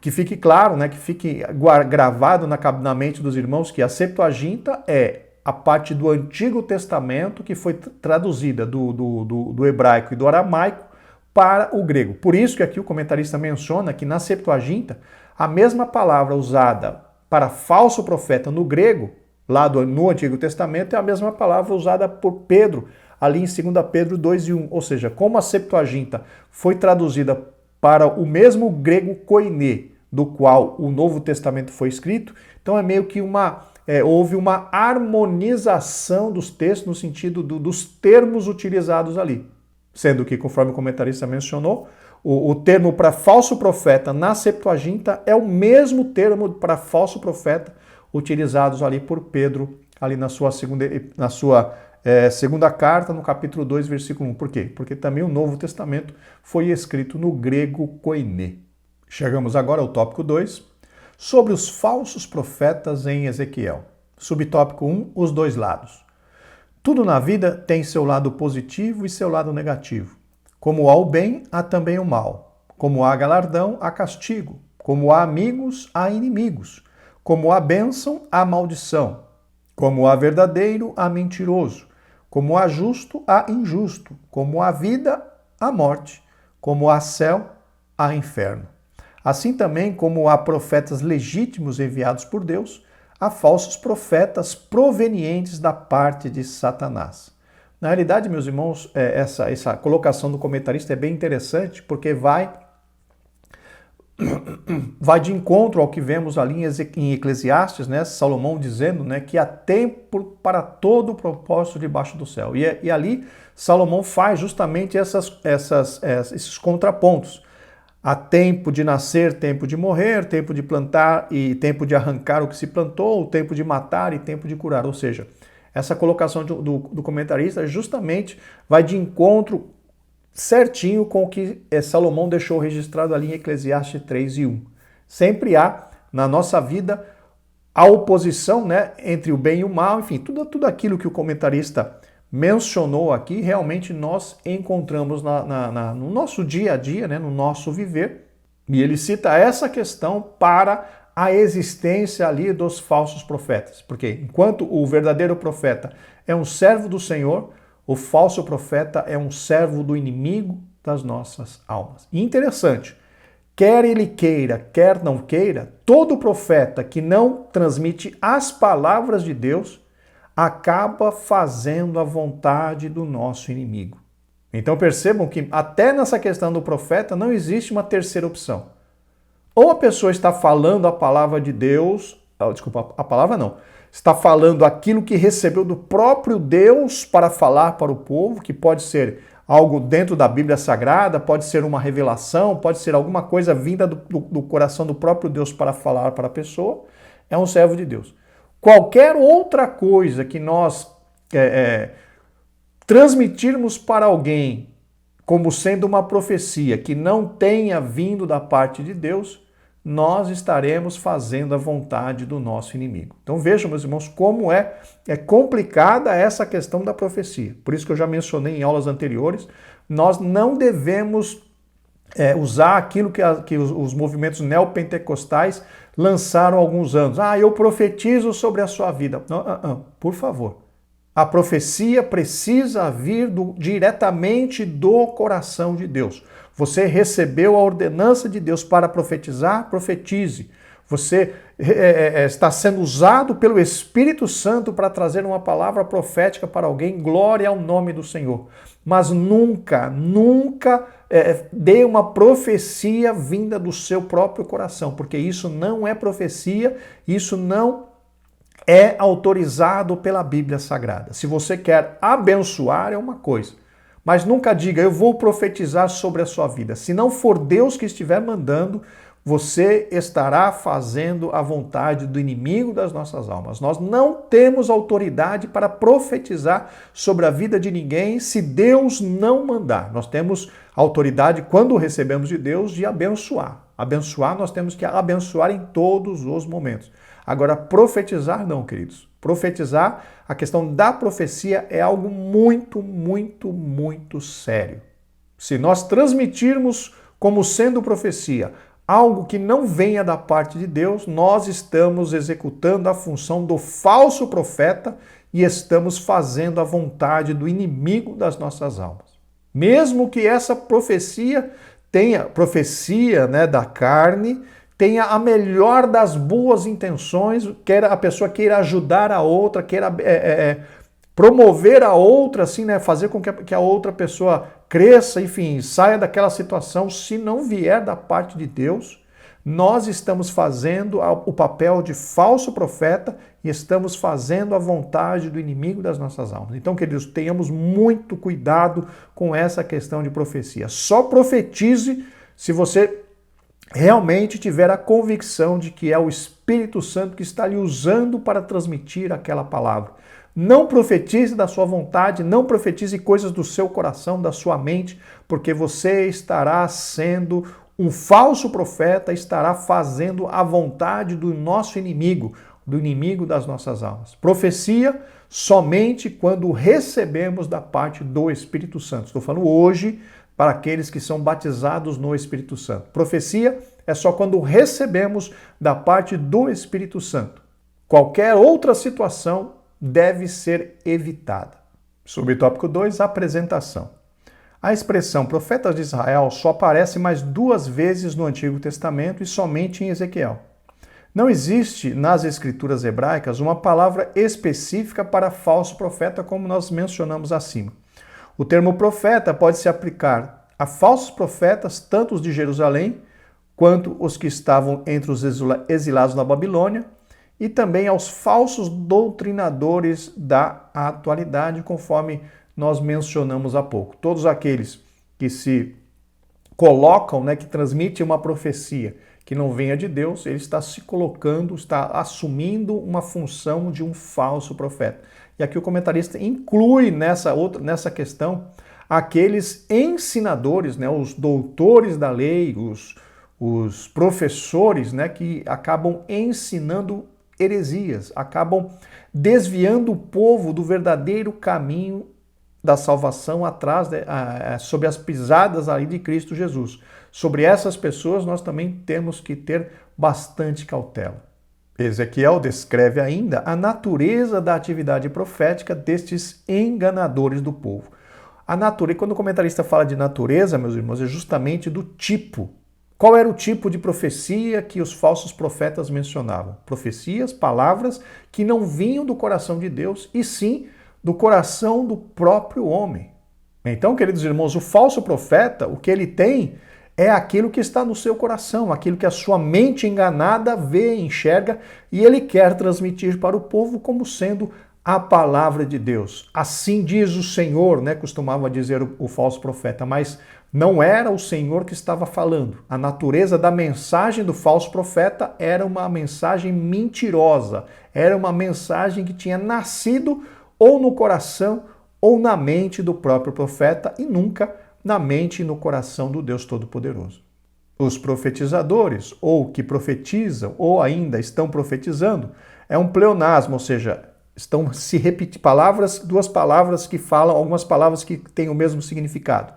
que fique claro, né, que fique gravado na mente dos irmãos que a Septuaginta é a parte do Antigo Testamento que foi traduzida do hebraico e do aramaico para o grego. Por isso que aqui o comentarista menciona que na Septuaginta, a mesma palavra usada para falso profeta no grego, lá no Antigo Testamento, é a mesma palavra usada por Pedro, ali em 2 Pedro 2:1. Ou seja, como a Septuaginta foi traduzida para o mesmo grego koiné, do qual o Novo Testamento foi escrito, então é meio que houve uma harmonização dos textos no sentido dos termos utilizados ali. Sendo que, conforme o comentarista mencionou, o termo para falso profeta na Septuaginta é o mesmo termo para falso profeta utilizados ali por Pedro, ali na sua segunda carta, no capítulo 2, versículo 1. Por quê? Porque também o Novo Testamento foi escrito no grego koiné. Chegamos agora ao tópico 2, sobre os falsos profetas em Ezequiel. Subtópico 1, os dois lados. Tudo na vida tem seu lado positivo e seu lado negativo. Como há o bem, há também o mal. Como há galardão, há castigo. Como há amigos, há inimigos. Como há bênção, há maldição. Como há verdadeiro, há mentiroso. Como há justo, há injusto. Como há vida, há morte. Como há céu, há inferno. Assim também como há profetas legítimos enviados por Deus, há falsos profetas provenientes da parte de Satanás. Na realidade, meus irmãos, essa colocação do comentarista é bem interessante, porque vai de encontro ao que vemos ali em Eclesiastes, né? Salomão dizendo, né, que há tempo para todo o propósito debaixo do céu. E ali Salomão faz justamente esses contrapontos. Há tempo de nascer, tempo de morrer, tempo de plantar e tempo de arrancar o que se plantou, tempo de matar e tempo de curar. Ou seja, essa colocação do comentarista justamente vai de encontro certinho com o que Salomão deixou registrado ali em Eclesiastes 3:1. Sempre há, na nossa vida, a oposição, né, entre o bem e o mal, enfim, tudo aquilo que o comentarista mencionou aqui, realmente nós encontramos no nosso dia a dia, né, no nosso viver, e ele cita essa questão para a existência ali dos falsos profetas. Porque enquanto o verdadeiro profeta é um servo do Senhor, o falso profeta é um servo do inimigo das nossas almas. E interessante, quer ele queira, quer não queira, todo profeta que não transmite as palavras de Deus acaba fazendo a vontade do nosso inimigo. Então percebam que até nessa questão do profeta não existe uma terceira opção. Ou a pessoa está falando a palavra de Deus, desculpa, a palavra não, está falando aquilo que recebeu do próprio Deus para falar para o povo, que pode ser algo dentro da Bíblia Sagrada, pode ser uma revelação, pode ser alguma coisa vinda do coração do próprio Deus para falar para a pessoa, é um servo de Deus. Qualquer outra coisa que nós transmitirmos para alguém como sendo uma profecia que não tenha vindo da parte de Deus, nós estaremos fazendo a vontade do nosso inimigo. Então vejam, meus irmãos, como é complicada essa questão da profecia. Por isso que eu já mencionei em aulas anteriores, nós não devemos usar aquilo que os movimentos neopentecostais lançaram há alguns anos. Eu profetizo sobre a sua vida. Não, por favor. A profecia precisa vir diretamente do coração de Deus. Você recebeu a ordenança de Deus para profetizar? Profetize. Você está sendo usado pelo Espírito Santo para trazer uma palavra profética para alguém, glória ao nome do Senhor. Mas nunca dê uma profecia vinda do seu próprio coração, porque isso não é profecia, isso não é autorizado pela Bíblia Sagrada. Se você quer abençoar, é uma coisa. Mas nunca diga, eu vou profetizar sobre a sua vida. Se não for Deus que estiver mandando, você estará fazendo a vontade do inimigo das nossas almas. Nós não temos autoridade para profetizar sobre a vida de ninguém se Deus não mandar. Nós temos autoridade, quando recebemos de Deus, de abençoar. Abençoar, nós temos que abençoar em todos os momentos. Agora, profetizar não, queridos. Profetizar, a questão da profecia é algo muito, muito, muito sério. Se nós transmitirmos como sendo profecia algo que não venha da parte de Deus, nós estamos executando a função do falso profeta e estamos fazendo a vontade do inimigo das nossas almas. Mesmo que essa profecia da carne, tenha a melhor das boas intenções, a pessoa queira ajudar a outra, queira promover a outra, assim, né, fazer com que a outra pessoa cresça, enfim, saia daquela situação. Se não vier da parte de Deus, nós estamos fazendo o papel de falso profeta e estamos fazendo a vontade do inimigo das nossas almas. Então, queridos, tenhamos muito cuidado com essa questão de profecia. Só profetize se você realmente tiver a convicção de que é o Espírito Santo que está lhe usando para transmitir aquela palavra. Não profetize da sua vontade, não profetize coisas do seu coração, da sua mente, porque você estará sendo um falso profeta, estará fazendo a vontade do nosso inimigo, do inimigo das nossas almas. Profecia somente quando recebemos da parte do Espírito Santo. Estou falando hoje para aqueles que são batizados no Espírito Santo. Profecia é só quando recebemos da parte do Espírito Santo. Qualquer outra situação deve ser evitada. Subtópico 2, apresentação. A expressão profetas de Israel só aparece mais 2 vezes no Antigo Testamento e somente em Ezequiel. Não existe nas escrituras hebraicas uma palavra específica para falso profeta, como nós mencionamos acima. O termo profeta pode se aplicar a falsos profetas, tanto os de Jerusalém, quanto os que estavam entre os exilados na Babilônia, e também aos falsos doutrinadores da atualidade, conforme nós mencionamos há pouco. Todos aqueles que se colocam, que transmitem uma profecia que não venha de Deus, ele está se colocando, está assumindo uma função de um falso profeta. E aqui o comentarista inclui nessa questão aqueles ensinadores, os doutores da lei, os professores, que acabam ensinando heresias, acabam desviando o povo do verdadeiro caminho da salvação sob as pisadas ali de Cristo Jesus. Sobre essas pessoas nós também temos que ter bastante cautela. Ezequiel descreve ainda a natureza da atividade profética destes enganadores do povo. A natureza, quando o comentarista fala de natureza, meus irmãos, é justamente do tipo. Qual era o tipo de profecia que os falsos profetas mencionavam? Profecias, palavras que não vinham do coração de Deus, e sim do coração do próprio homem. Então, queridos irmãos, o falso profeta, o que ele tem é aquilo que está no seu coração, aquilo que a sua mente enganada vê, enxerga, e ele quer transmitir para o povo como sendo a palavra de Deus. Assim diz o Senhor, né? Costumava dizer o falso profeta, mas não era o Senhor que estava falando. A natureza da mensagem do falso profeta era uma mensagem mentirosa, era uma mensagem que tinha nascido ou no coração ou na mente do próprio profeta e nunca na mente e no coração do Deus Todo-Poderoso. Os profetizadores, ou que profetizam, ou ainda estão profetizando, é um pleonasmo, ou seja, estão se repetindo duas palavras que falam, algumas palavras que têm o mesmo significado.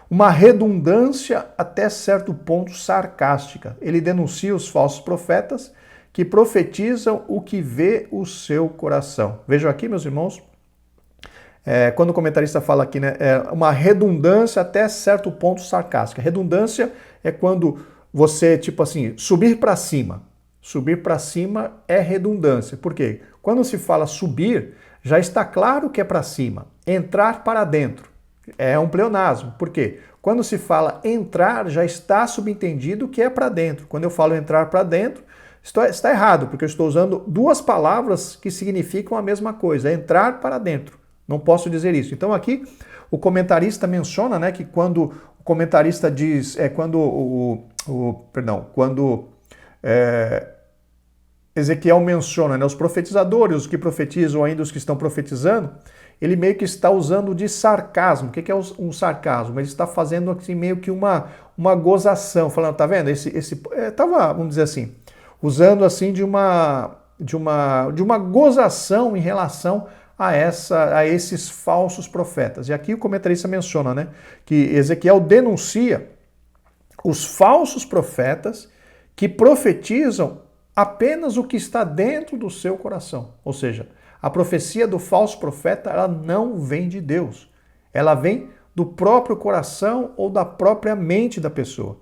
Uma redundância até certo ponto sarcástica. Ele denuncia os falsos profetas que profetizam o que vê o seu coração. Vejam aqui, meus irmãos, quando o comentarista fala aqui, né, é uma redundância até certo ponto sarcástica. Redundância é quando você, tipo assim, subir para cima. Subir para cima é redundância. Por quê? Quando se fala subir, já está claro que é para cima. Entrar para dentro é um pleonasmo. Por quê? Quando se fala entrar, já está subentendido que é para dentro. Quando eu falo entrar para dentro, está errado, porque eu estou usando duas palavras que significam a mesma coisa, é entrar para dentro. Não posso dizer isso. Então aqui o comentarista menciona, né, que quando o comentarista diz, quando Ezequiel menciona, né, os profetizadores, os que profetizam, ainda os que estão profetizando, ele meio que está usando de sarcasmo. O que é um sarcasmo? Ele está fazendo assim, meio que uma gozação, falando, tá vendo? Estava, vamos dizer assim, usando assim de uma gozação em relação a esses falsos profetas. E aqui o comentarista menciona, né, que Ezequiel denuncia os falsos profetas que profetizam apenas o que está dentro do seu coração. Ou seja, a profecia do falso profeta, ela não vem de Deus. Ela vem do próprio coração ou da própria mente da pessoa.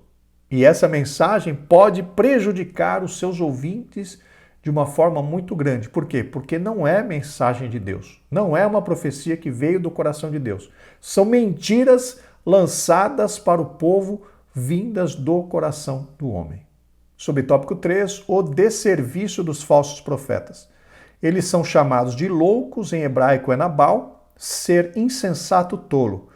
E essa mensagem pode prejudicar os seus ouvintes de uma forma muito grande. Por quê? Porque não é mensagem de Deus. Não é uma profecia que veio do coração de Deus. São mentiras lançadas para o povo vindas do coração do homem. Subtópico 3, o desserviço dos falsos profetas. Eles são chamados de loucos, em hebraico é Nabal, ser insensato tolo.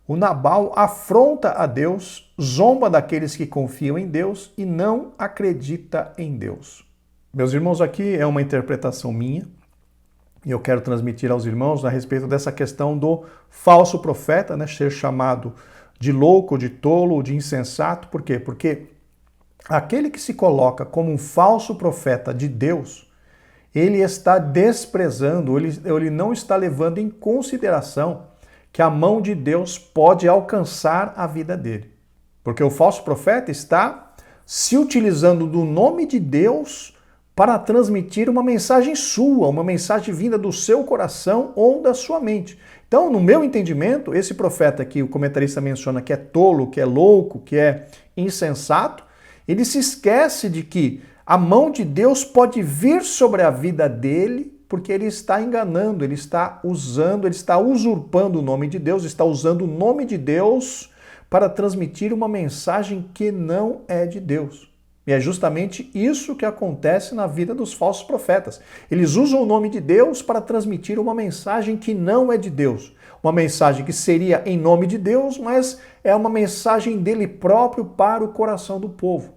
O Nabal afronta a Deus, zomba daqueles que confiam em Deus e não acredita em Deus. Meus irmãos, aqui é uma interpretação minha e eu quero transmitir aos irmãos a respeito dessa questão do falso profeta, né, ser chamado de louco, de tolo, de insensato. Por quê? Porque aquele que se coloca como um falso profeta de Deus, ele está desprezando, ele não está levando em consideração que a mão de Deus pode alcançar a vida dele. Porque o falso profeta está se utilizando do nome de Deus para transmitir uma mensagem sua, uma mensagem vinda do seu coração ou da sua mente. Então, no meu entendimento, esse profeta que o comentarista menciona que é tolo, que é louco, que é insensato, ele se esquece de que a mão de Deus pode vir sobre a vida dele, porque ele está enganando, ele está usurpando o nome de Deus, está usando o nome de Deus para transmitir uma mensagem que não é de Deus. E é justamente isso que acontece na vida dos falsos profetas. Eles usam o nome de Deus para transmitir uma mensagem que não é de Deus. Uma mensagem que seria em nome de Deus, mas é uma mensagem dele próprio para o coração do povo.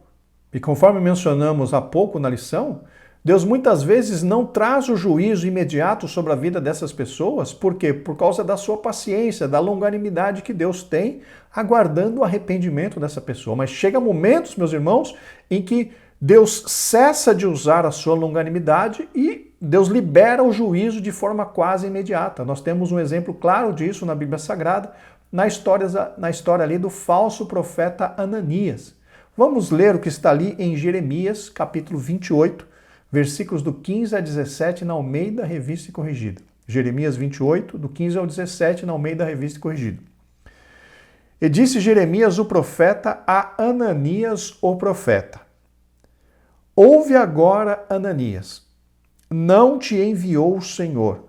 E conforme mencionamos há pouco na lição, Deus muitas vezes não traz o juízo imediato sobre a vida dessas pessoas. Por quê? Por causa da sua paciência, da longanimidade que Deus tem, aguardando o arrependimento dessa pessoa. Mas chega momentos, meus irmãos, em que Deus cessa de usar a sua longanimidade e Deus libera o juízo de forma quase imediata. Nós temos um exemplo claro disso na Bíblia Sagrada, na história ali do falso profeta Ananias. Vamos ler o que está ali em Jeremias, capítulo 28, versículos do 15 a 17, na Almeida Revista e Corrigida. Jeremias 28, do 15 ao 17, na Almeida Revista e Corrigida. E disse Jeremias o profeta a Ananias o profeta: ouve agora, Ananias, não te enviou o Senhor,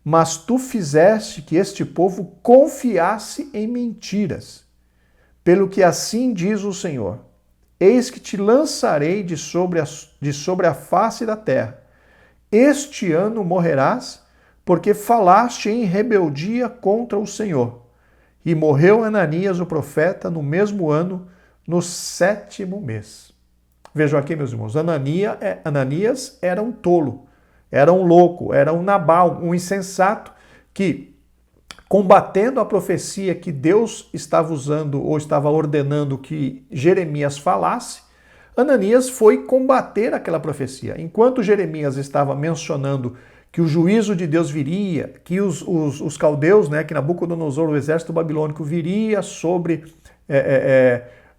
mas tu fizeste que este povo confiasse em mentiras. Pelo que assim diz o Senhor: eis que te lançarei de sobre a face da terra. Este ano morrerás, porque falaste em rebeldia contra o Senhor. E morreu Ananias o profeta no mesmo ano, no 7º mês. Vejam aqui, meus irmãos, Ananias era um tolo, era um louco, era um Nabal, um insensato que, combatendo a profecia que Deus estava usando ou estava ordenando que Jeremias falasse, Ananias foi combater aquela profecia. Enquanto Jeremias estava mencionando que o juízo de Deus viria, que os caldeus, né, que Nabucodonosor, o exército babilônico, viria sobre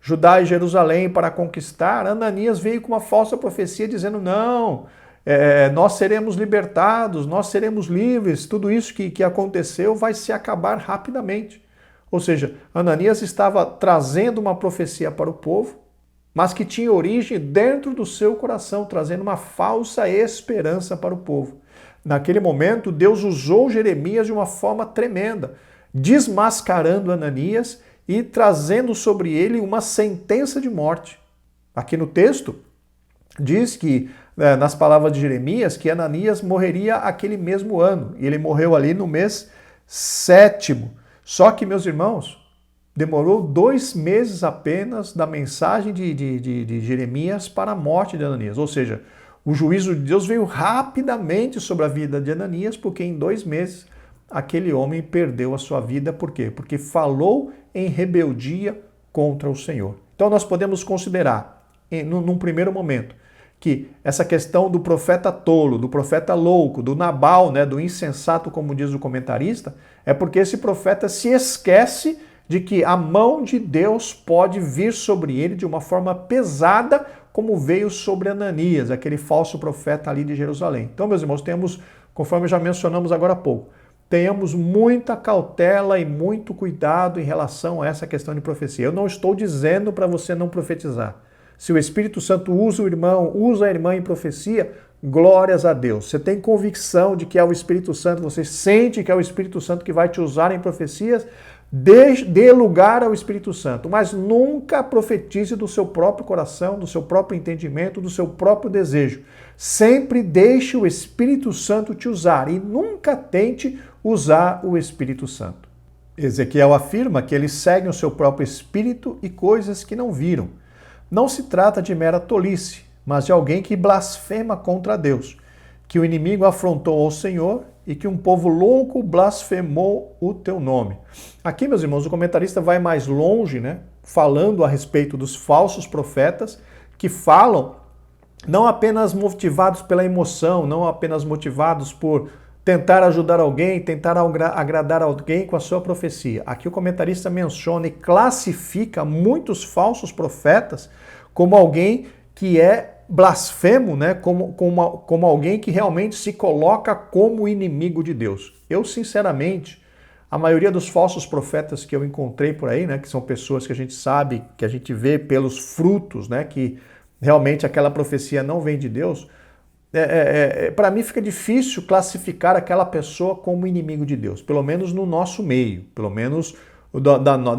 Judá e Jerusalém para conquistar, Ananias veio com uma falsa profecia dizendo: não, nós seremos libertados, nós seremos livres, tudo isso que aconteceu vai se acabar rapidamente. Ou seja, Ananias estava trazendo uma profecia para o povo, mas que tinha origem dentro do seu coração, trazendo uma falsa esperança para o povo. Naquele momento, Deus usou Jeremias de uma forma tremenda, desmascarando Ananias e trazendo sobre ele uma sentença de morte. Aqui no texto, diz que, nas palavras de Jeremias, que Ananias morreria aquele mesmo ano. E ele morreu ali no mês 7º. Só que, meus irmãos, demorou 2 meses apenas da mensagem de Jeremias para a morte de Ananias. Ou seja, o juízo de Deus veio rapidamente sobre a vida de Ananias, porque em 2 meses aquele homem perdeu a sua vida. Por quê? Porque falou em rebeldia contra o Senhor. Então nós podemos considerar, num primeiro momento, que essa questão do profeta tolo, do profeta louco, do Nabal, né, do insensato, como diz o comentarista, é porque esse profeta se esquece de que a mão de Deus pode vir sobre ele de uma forma pesada, como veio sobre Ananias, aquele falso profeta ali de Jerusalém. Então, meus irmãos, conforme já mencionamos agora há pouco, tenhamos muita cautela e muito cuidado em relação a essa questão de profecia. Eu não estou dizendo para você não profetizar. Se o Espírito Santo usa o irmão, usa a irmã em profecia, glórias a Deus. Você tem convicção de que é o Espírito Santo, você sente que é o Espírito Santo que vai te usar em profecias, dê lugar ao Espírito Santo, mas nunca profetize do seu próprio coração, do seu próprio entendimento, do seu próprio desejo. Sempre deixe o Espírito Santo te usar e nunca tente usar o Espírito Santo. Ezequiel afirma que eles seguem o seu próprio espírito e coisas que não viram. Não se trata de mera tolice, mas de alguém que blasfema contra Deus, que o inimigo afrontou ao Senhor e que um povo louco blasfemou o teu nome. Aqui, meus irmãos, o comentarista vai mais longe, né, falando a respeito dos falsos profetas que falam não apenas motivados pela emoção, não apenas motivados por tentar ajudar alguém, tentar agradar alguém com a sua profecia. Aqui o comentarista menciona e classifica muitos falsos profetas como alguém que é blasfemo, né? como alguém que realmente se coloca como inimigo de Deus. Eu, sinceramente, a maioria dos falsos profetas que eu encontrei por aí, né, que são pessoas que a gente sabe, que a gente vê pelos frutos, né, que realmente aquela profecia não vem de Deus, para mim fica difícil classificar aquela pessoa como inimigo de Deus, pelo menos no nosso meio, pelo menos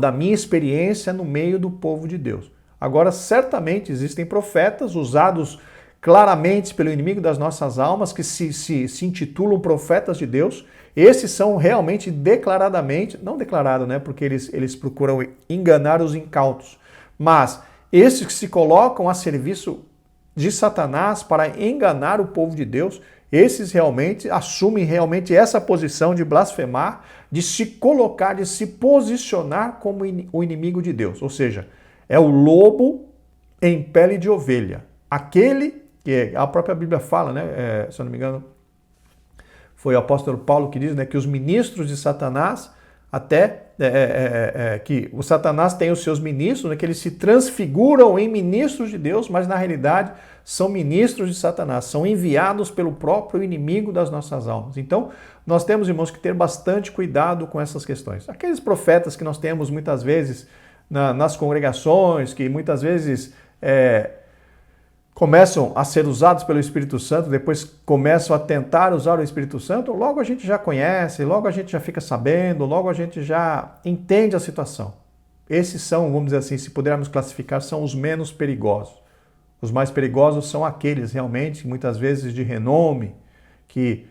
da minha experiência no meio do povo de Deus. Agora, certamente existem profetas usados claramente pelo inimigo das nossas almas, que se intitulam profetas de Deus. Esses são realmente declaradamente, não declarado, né, porque eles procuram enganar os incautos, mas esses que se colocam a serviço de Satanás para enganar o povo de Deus, esses realmente assumem realmente essa posição de blasfemar, de se colocar, de se posicionar como o inimigo de Deus. Ou seja, é o lobo em pele de ovelha. Aquele que a própria Bíblia fala, né? Se eu não me engano, Foi o apóstolo Paulo que diz, né, que os ministros de Satanás, que o Satanás tem os seus ministros, né, que eles se transfiguram em ministros de Deus, mas na realidade são ministros de Satanás, são enviados pelo próprio inimigo das nossas almas. Então, nós temos, irmãos, que ter bastante cuidado com essas questões. Aqueles profetas que nós temos muitas vezes nas congregações, que muitas vezes começam a ser usados pelo Espírito Santo, depois começam a tentar usar o Espírito Santo, logo a gente já conhece, logo a gente já fica sabendo, logo a gente já entende a situação. Esses são, vamos dizer assim, se pudermos classificar, são os menos perigosos. Os mais perigosos são aqueles realmente, muitas vezes de renome, que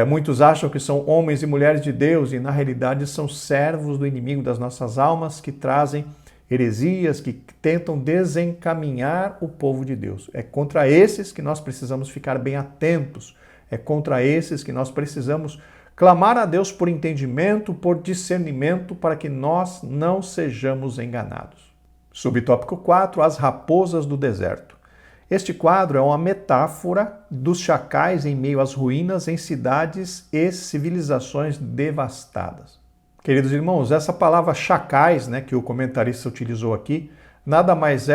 muitos acham que são homens e mulheres de Deus e na realidade são servos do inimigo das nossas almas que trazem heresias, que tentam desencaminhar o povo de Deus. É contra esses que nós precisamos ficar bem atentos. É contra esses que nós precisamos clamar a Deus por entendimento, por discernimento, para que nós não sejamos enganados. Subtópico 4, as raposas do deserto. Este quadro é uma metáfora dos chacais em meio às ruínas em cidades e civilizações devastadas. Queridos irmãos, essa palavra chacais, né, que o comentarista utilizou aqui, nada mais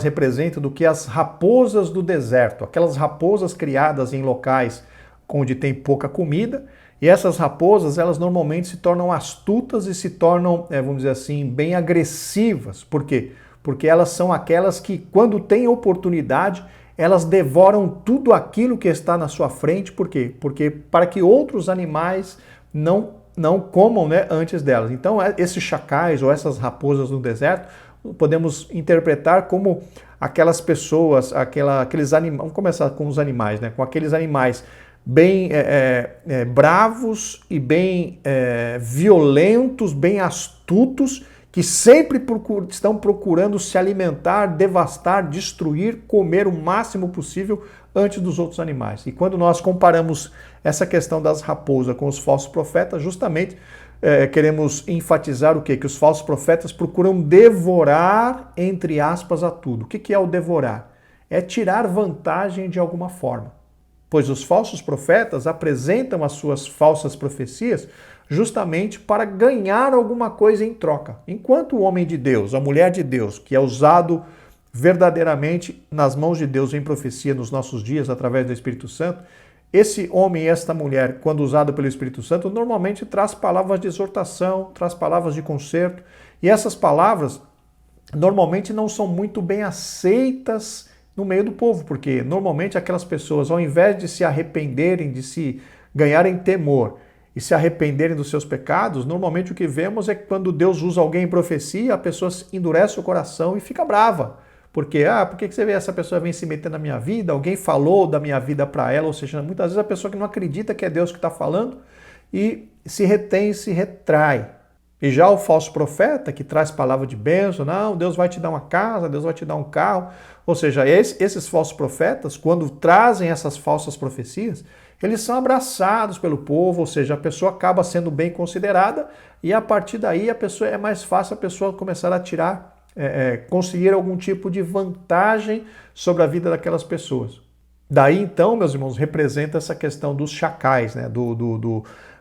representa do que as raposas do deserto, aquelas raposas criadas em locais onde tem pouca comida, e essas raposas, elas normalmente se tornam astutas e se tornam, vamos dizer assim, bem agressivas. Por quê? Porque elas são aquelas que, quando têm oportunidade, elas devoram tudo aquilo que está na sua frente. Por quê? Porque para que outros animais não comam, né, antes delas. Então, esses chacais ou essas raposas no deserto, podemos interpretar como aquelas pessoas, aqueles animais, vamos começar com os animais, né, com aqueles animais bem bravos e bem violentos, bem astutos, que sempre estão procurando se alimentar, devastar, destruir, comer o máximo possível antes dos outros animais. E quando nós comparamos essa questão das raposas com os falsos profetas, justamente queremos enfatizar o quê? Que os falsos profetas procuram devorar, entre aspas, a tudo. O que é o devorar? É tirar vantagem de alguma forma. Pois os falsos profetas apresentam as suas falsas profecias justamente para ganhar alguma coisa em troca. Enquanto o homem de Deus, a mulher de Deus, que é usado verdadeiramente nas mãos de Deus em profecia nos nossos dias, através do Espírito Santo, esse homem e esta mulher, quando usado pelo Espírito Santo, normalmente traz palavras de exortação, traz palavras de conserto, e essas palavras normalmente não são muito bem aceitas no meio do povo, porque normalmente aquelas pessoas, ao invés de se arrependerem, de se ganharem temor e se arrependerem dos seus pecados, normalmente o que vemos é que quando Deus usa alguém em profecia, a pessoa endurece o coração e fica brava. Porque, por que você vê essa pessoa vem se meter na minha vida? Alguém falou da minha vida para ela, ou seja, muitas vezes a pessoa que não acredita que é Deus que está falando e se retém, se retrai. E já o falso profeta, que traz palavra de bênção, não, Deus vai te dar uma casa, Deus vai te dar um carro. Ou seja, esses falsos profetas, quando trazem essas falsas profecias, eles são abraçados pelo povo, ou seja, a pessoa acaba sendo bem considerada e a partir daí é mais fácil a pessoa começar a tirar, conseguir algum tipo de vantagem sobre a vida daquelas pessoas. Daí então, meus irmãos, representa essa questão dos chacais, né?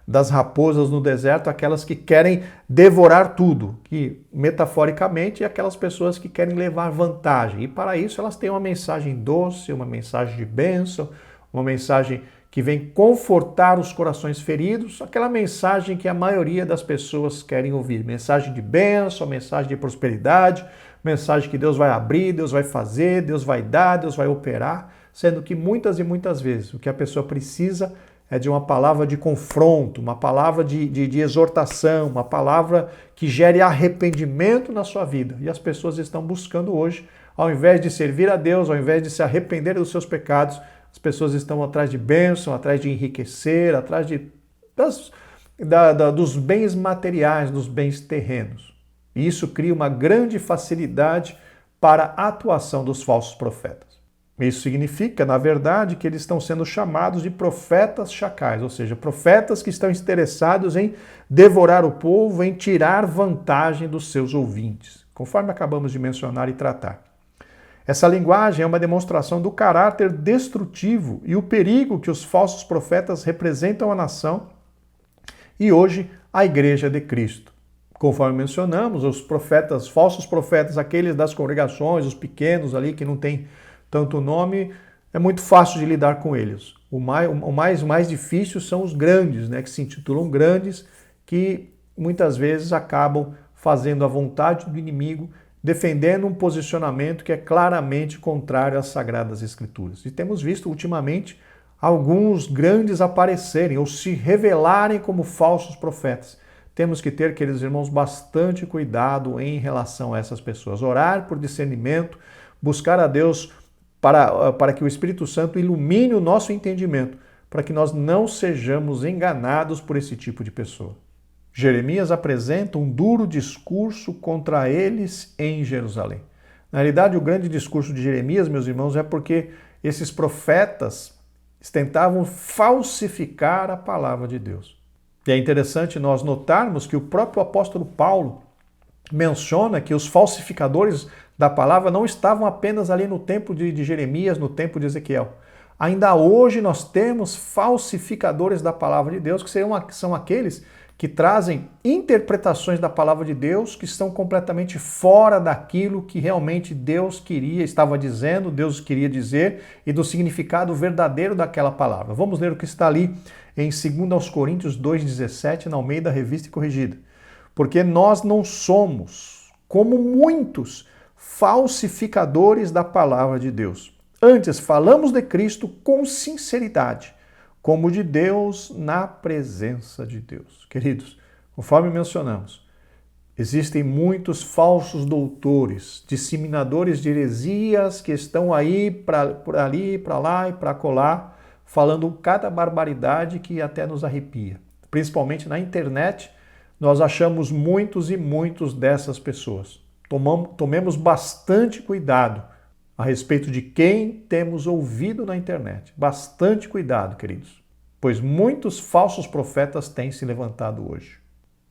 Das raposas no deserto, aquelas que querem devorar tudo, que metaforicamente é aquelas pessoas que querem levar vantagem. E para isso elas têm uma mensagem doce, uma mensagem de bênção, uma mensagem que vem confortar os corações feridos, aquela mensagem que a maioria das pessoas querem ouvir. Mensagem de bênção, mensagem de prosperidade, mensagem que Deus vai abrir, Deus vai fazer, Deus vai dar, Deus vai operar, sendo que muitas e muitas vezes o que a pessoa precisa é de uma palavra de confronto, uma palavra de exortação, uma palavra que gere arrependimento na sua vida. E as pessoas estão buscando hoje, ao invés de servir a Deus, ao invés de se arrepender dos seus pecados, as pessoas estão atrás de bênção, atrás de enriquecer, atrás dos bens materiais, dos bens terrenos. E isso cria uma grande facilidade para a atuação dos falsos profetas. Isso significa, na verdade, que eles estão sendo chamados de profetas chacais, ou seja, profetas que estão interessados em devorar o povo, em tirar vantagem dos seus ouvintes, conforme acabamos de mencionar e tratar. Essa linguagem é uma demonstração do caráter destrutivo e o perigo que os falsos profetas representam à nação e hoje a Igreja de Cristo. Conforme mencionamos, os profetas, falsos profetas, aqueles das congregações, os pequenos ali que não têm tanto nome, é muito fácil de lidar com eles. O mais difícil são os grandes, né, que se intitulam grandes, que muitas vezes acabam fazendo a vontade do inimigo, defendendo um posicionamento que é claramente contrário às Sagradas Escrituras. E temos visto ultimamente alguns grandes aparecerem ou se revelarem como falsos profetas. Temos que ter, queridos irmãos, bastante cuidado em relação a essas pessoas. Orar por discernimento, buscar a Deus para que o Espírito Santo ilumine o nosso entendimento, para que nós não sejamos enganados por esse tipo de pessoa. Jeremias apresenta um duro discurso contra eles em Jerusalém. Na realidade, o grande discurso de Jeremias, meus irmãos, é porque esses profetas tentavam falsificar a palavra de Deus. E é interessante nós notarmos que o próprio apóstolo Paulo menciona que os falsificadores da palavra não estavam apenas ali no tempo de Jeremias, no tempo de Ezequiel. Ainda hoje nós temos falsificadores da palavra de Deus, que são aqueles que trazem interpretações da palavra de Deus que estão completamente fora daquilo que realmente Deus estava dizendo, Deus queria dizer, e do significado verdadeiro daquela palavra. Vamos ler o que está ali em 2 Coríntios 2,17, na Almeida Revista e Corrigida. Porque nós não somos, como muitos, falsificadores da palavra de Deus. Antes, falamos de Cristo com sinceridade, como de Deus na presença de Deus. Queridos, conforme mencionamos, existem muitos falsos doutores, disseminadores de heresias que estão aí, por ali, para lá e para colar, falando cada barbaridade que até nos arrepia. Principalmente na internet, nós achamos muitos e muitos dessas pessoas. Tomemos bastante cuidado a respeito de quem temos ouvido na internet. Bastante cuidado, queridos, pois muitos falsos profetas têm se levantado hoje.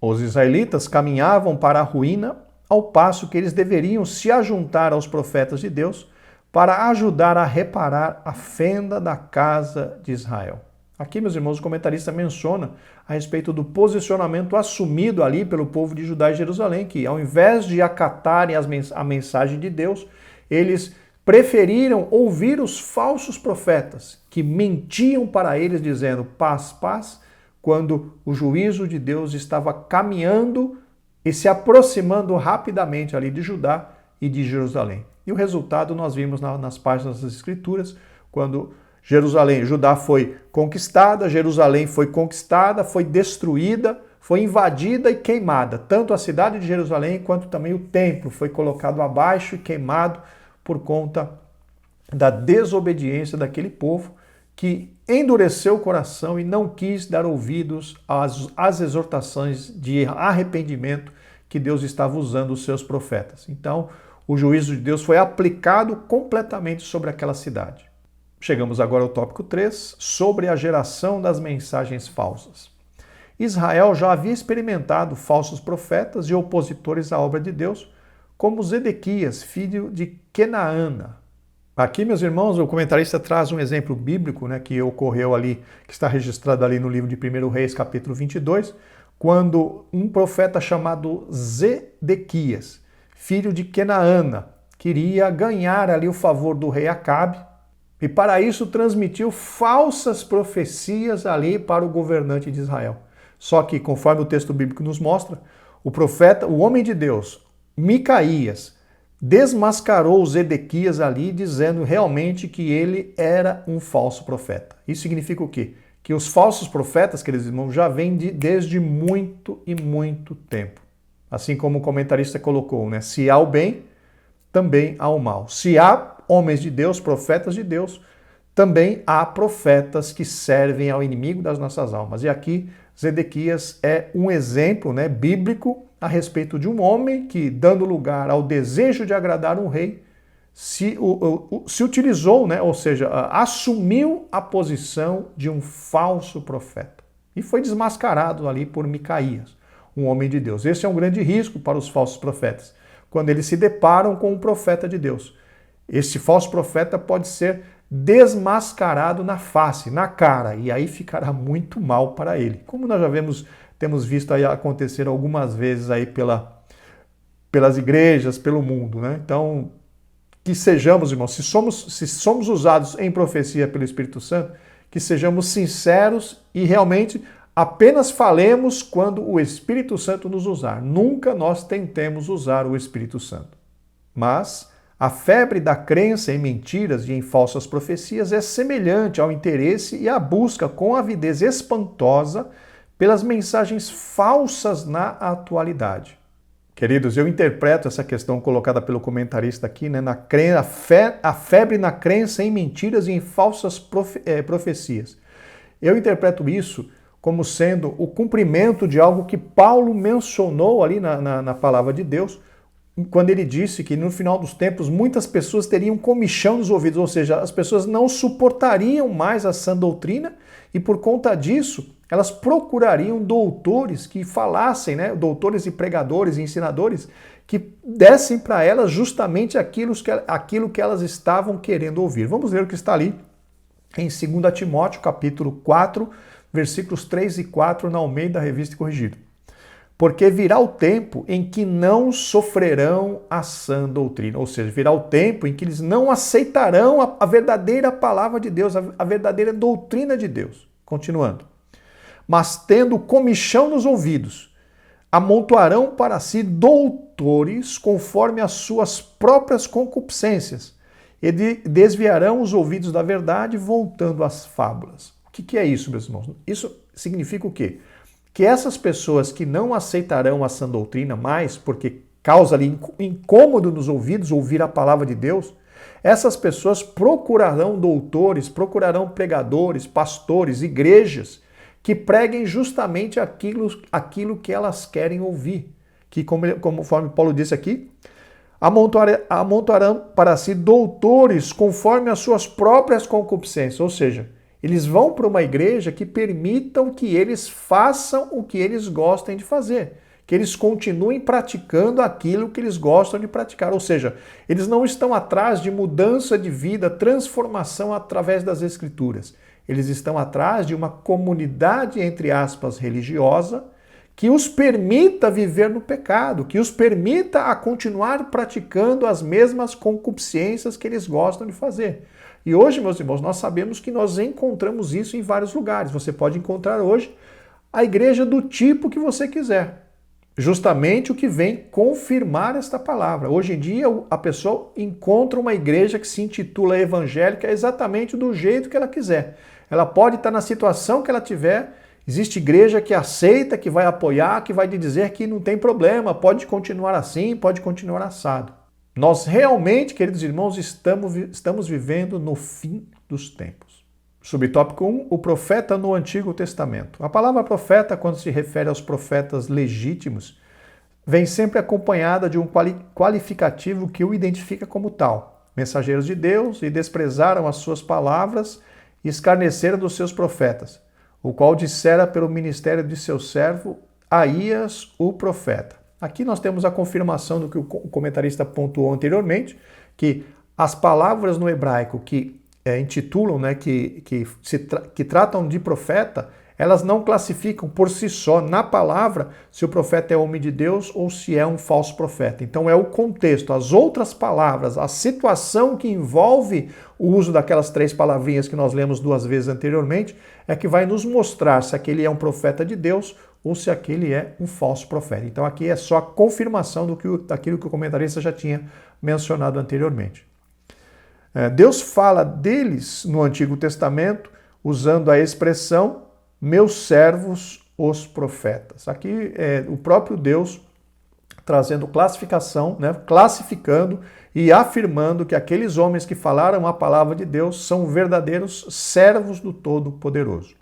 Os israelitas caminhavam para a ruína, ao passo que eles deveriam se ajuntar aos profetas de Deus para ajudar a reparar a fenda da casa de Israel. Aqui, meus irmãos, o comentarista menciona a respeito do posicionamento assumido ali pelo povo de Judá e Jerusalém, que ao invés de acatarem a mensagem de Deus, eles preferiram ouvir os falsos profetas, que mentiam para eles dizendo paz, paz, quando o juízo de Deus estava caminhando e se aproximando rapidamente ali de Judá e de Jerusalém. E o resultado nós vimos nas páginas das Escrituras, quando Judá foi conquistada, Jerusalém foi conquistada, foi destruída, foi invadida e queimada. Tanto a cidade de Jerusalém quanto também o templo foi colocado abaixo e queimado por conta da desobediência daquele povo que endureceu o coração e não quis dar ouvidos às exortações de arrependimento que Deus estava usando os seus profetas. Então, o juízo de Deus foi aplicado completamente sobre aquela cidade. Chegamos agora ao tópico 3, sobre a geração das mensagens falsas. Israel já havia experimentado falsos profetas e opositores à obra de Deus, como Zedequias, filho de Kenaana. Aqui, meus irmãos, o comentarista traz um exemplo bíblico, né, que ocorreu ali, que está registrado ali no livro de 1 Reis, capítulo 22, quando um profeta chamado Zedequias, filho de Kenaana, queria ganhar ali o favor do rei Acabe, e para isso transmitiu falsas profecias ali para o governante de Israel. Só que, conforme o texto bíblico nos mostra, o profeta, o homem de Deus, Micaías, desmascarou Zedequias ali, dizendo realmente que ele era um falso profeta. Isso significa o quê? Que os falsos profetas, queridos irmãos, já vêm desde muito e muito tempo. Assim como o comentarista colocou, né? Se há o bem, também há o mal. Se há homens de Deus, profetas de Deus, também há profetas que servem ao inimigo das nossas almas. E aqui, Zedequias é um exemplo, né, bíblico a respeito de um homem que, dando lugar ao desejo de agradar um rei, se utilizou, né, ou seja, assumiu a posição de um falso profeta. E foi desmascarado ali por Micaías, um homem de Deus. Esse é um grande risco para os falsos profetas, quando eles se deparam com um profeta de Deus. Este falso profeta pode ser desmascarado na face, na cara, e aí ficará muito mal para ele. Como nós já temos visto aí acontecer algumas vezes aí pelas igrejas, pelo mundo, né? Então, que sejamos, irmãos, se somos usados em profecia pelo Espírito Santo, que sejamos sinceros e realmente apenas falemos quando o Espírito Santo nos usar. Nunca nós tentemos usar o Espírito Santo. Mas a febre da crença em mentiras e em falsas profecias é semelhante ao interesse e à busca com avidez espantosa pelas mensagens falsas na atualidade. Queridos, eu interpreto essa questão colocada pelo comentarista aqui, né, a febre na crença em mentiras e em falsas profecias. Eu interpreto isso como sendo o cumprimento de algo que Paulo mencionou ali na palavra de Deus, quando ele disse que no final dos tempos muitas pessoas teriam comichão nos ouvidos, ou seja, as pessoas não suportariam mais a sã doutrina e por conta disso elas procurariam doutores que falassem, né, doutores e pregadores e ensinadores que dessem para elas justamente aquilo que elas estavam querendo ouvir. Vamos ler o que está ali em 2 Timóteo, capítulo 4, versículos 3 e 4, na Almeida Revista e Corrigida. Porque virá o tempo em que não sofrerão a sã doutrina, ou seja, virá o tempo em que eles não aceitarão a verdadeira palavra de Deus, a verdadeira doutrina de Deus. Continuando. Mas tendo comichão nos ouvidos, amontoarão para si doutores conforme as suas próprias concupiscências, e desviarão os ouvidos da verdade, voltando às fábulas. O que é isso, meus irmãos? Isso significa o quê? Que essas pessoas que não aceitarão a sã doutrina mais, porque causa ali incômodo nos ouvidos ouvir a palavra de Deus, essas pessoas procurarão doutores, procurarão pregadores, pastores, igrejas, que preguem justamente aquilo que elas querem ouvir. Que, conforme Paulo disse aqui, amontoarão para si doutores conforme as suas próprias concupiscências, ou seja, eles vão para uma igreja que permitam que eles façam o que eles gostem de fazer, que eles continuem praticando aquilo que eles gostam de praticar. Ou seja, eles não estão atrás de mudança de vida, transformação através das Escrituras. Eles estão atrás de uma comunidade, entre aspas, religiosa, que os permita viver no pecado, que os permita a continuar praticando as mesmas concupiscências que eles gostam de fazer. E hoje, meus irmãos, nós sabemos que nós encontramos isso em vários lugares. Você pode encontrar hoje a igreja do tipo que você quiser. Justamente o que vem confirmar esta palavra. Hoje em dia, a pessoa encontra uma igreja que se intitula evangélica exatamente do jeito que ela quiser. Ela pode estar na situação que ela tiver. Existe igreja que aceita, que vai apoiar, que vai dizer que não tem problema, pode continuar assim, pode continuar assado. Nós realmente, queridos irmãos, estamos vivendo no fim dos tempos. Subtópico 1, o profeta no Antigo Testamento. A palavra profeta, quando se refere aos profetas legítimos, vem sempre acompanhada de um qualificativo que o identifica como tal. Mensageiros de Deus, e desprezaram as suas palavras e escarneceram dos seus profetas, o qual dissera pelo ministério de seu servo Aías, o profeta. Aqui nós temos a confirmação do que o comentarista pontuou anteriormente, que as palavras no hebraico que intitulam, né, que tratam de profeta, elas não classificam por si só na palavra se o profeta é homem de Deus ou se é um falso profeta. Então é o contexto, as outras palavras, a situação que envolve o uso daquelas 3 palavrinhas que nós lemos 2 vezes anteriormente, é que vai nos mostrar se aquele é um profeta de Deus ou se aquele é um falso profeta. Então aqui é só a confirmação daquilo que o comentarista já tinha mencionado anteriormente. Deus fala deles no Antigo Testamento usando a expressão meus servos, os profetas. Aqui é o próprio Deus trazendo classificação, né, classificando e afirmando que aqueles homens que falaram a palavra de Deus são verdadeiros servos do Todo-Poderoso.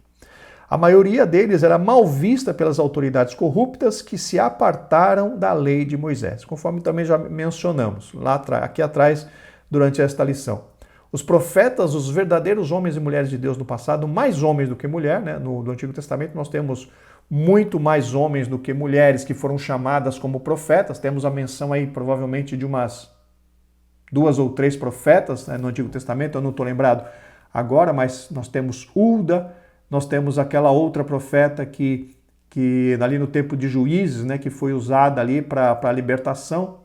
A maioria deles era mal vista pelas autoridades corruptas que se apartaram da lei de Moisés, conforme também já mencionamos aqui atrás durante esta lição. Os profetas, os verdadeiros homens e mulheres de Deus no passado, mais homens do que mulher, né? No Antigo Testamento nós temos muito mais homens do que mulheres que foram chamadas como profetas. Temos a menção aí provavelmente de umas 2 ou 3 profetas, né, no Antigo Testamento, eu não estou lembrado agora, mas nós temos Hulda, nós temos aquela outra profeta que ali no tempo de Juízes, né, que foi usada ali para a libertação.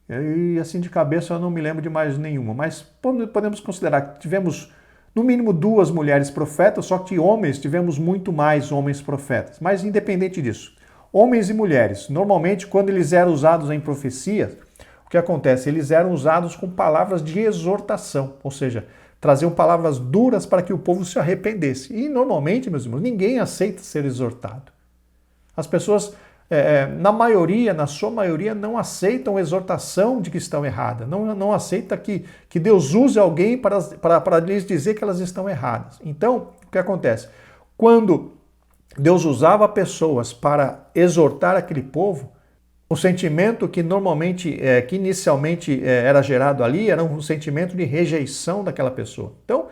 E assim de cabeça eu não me lembro de mais nenhuma, mas podemos considerar que tivemos no mínimo 2 mulheres profetas, só que homens tivemos muito mais homens profetas. Mas independente disso, homens e mulheres, normalmente quando eles eram usados em profecia, o que acontece? Eles eram usados com palavras de exortação, ou seja, traziam palavras duras para que o povo se arrependesse. E normalmente, meus irmãos, ninguém aceita ser exortado. As pessoas, na sua maioria, não aceitam exortação de que estão erradas. Não aceita que Deus use alguém para lhes dizer que elas estão erradas. Então, o que acontece? Quando Deus usava pessoas para exortar aquele povo, o sentimento que inicialmente era gerado ali era um sentimento de rejeição daquela pessoa. Então,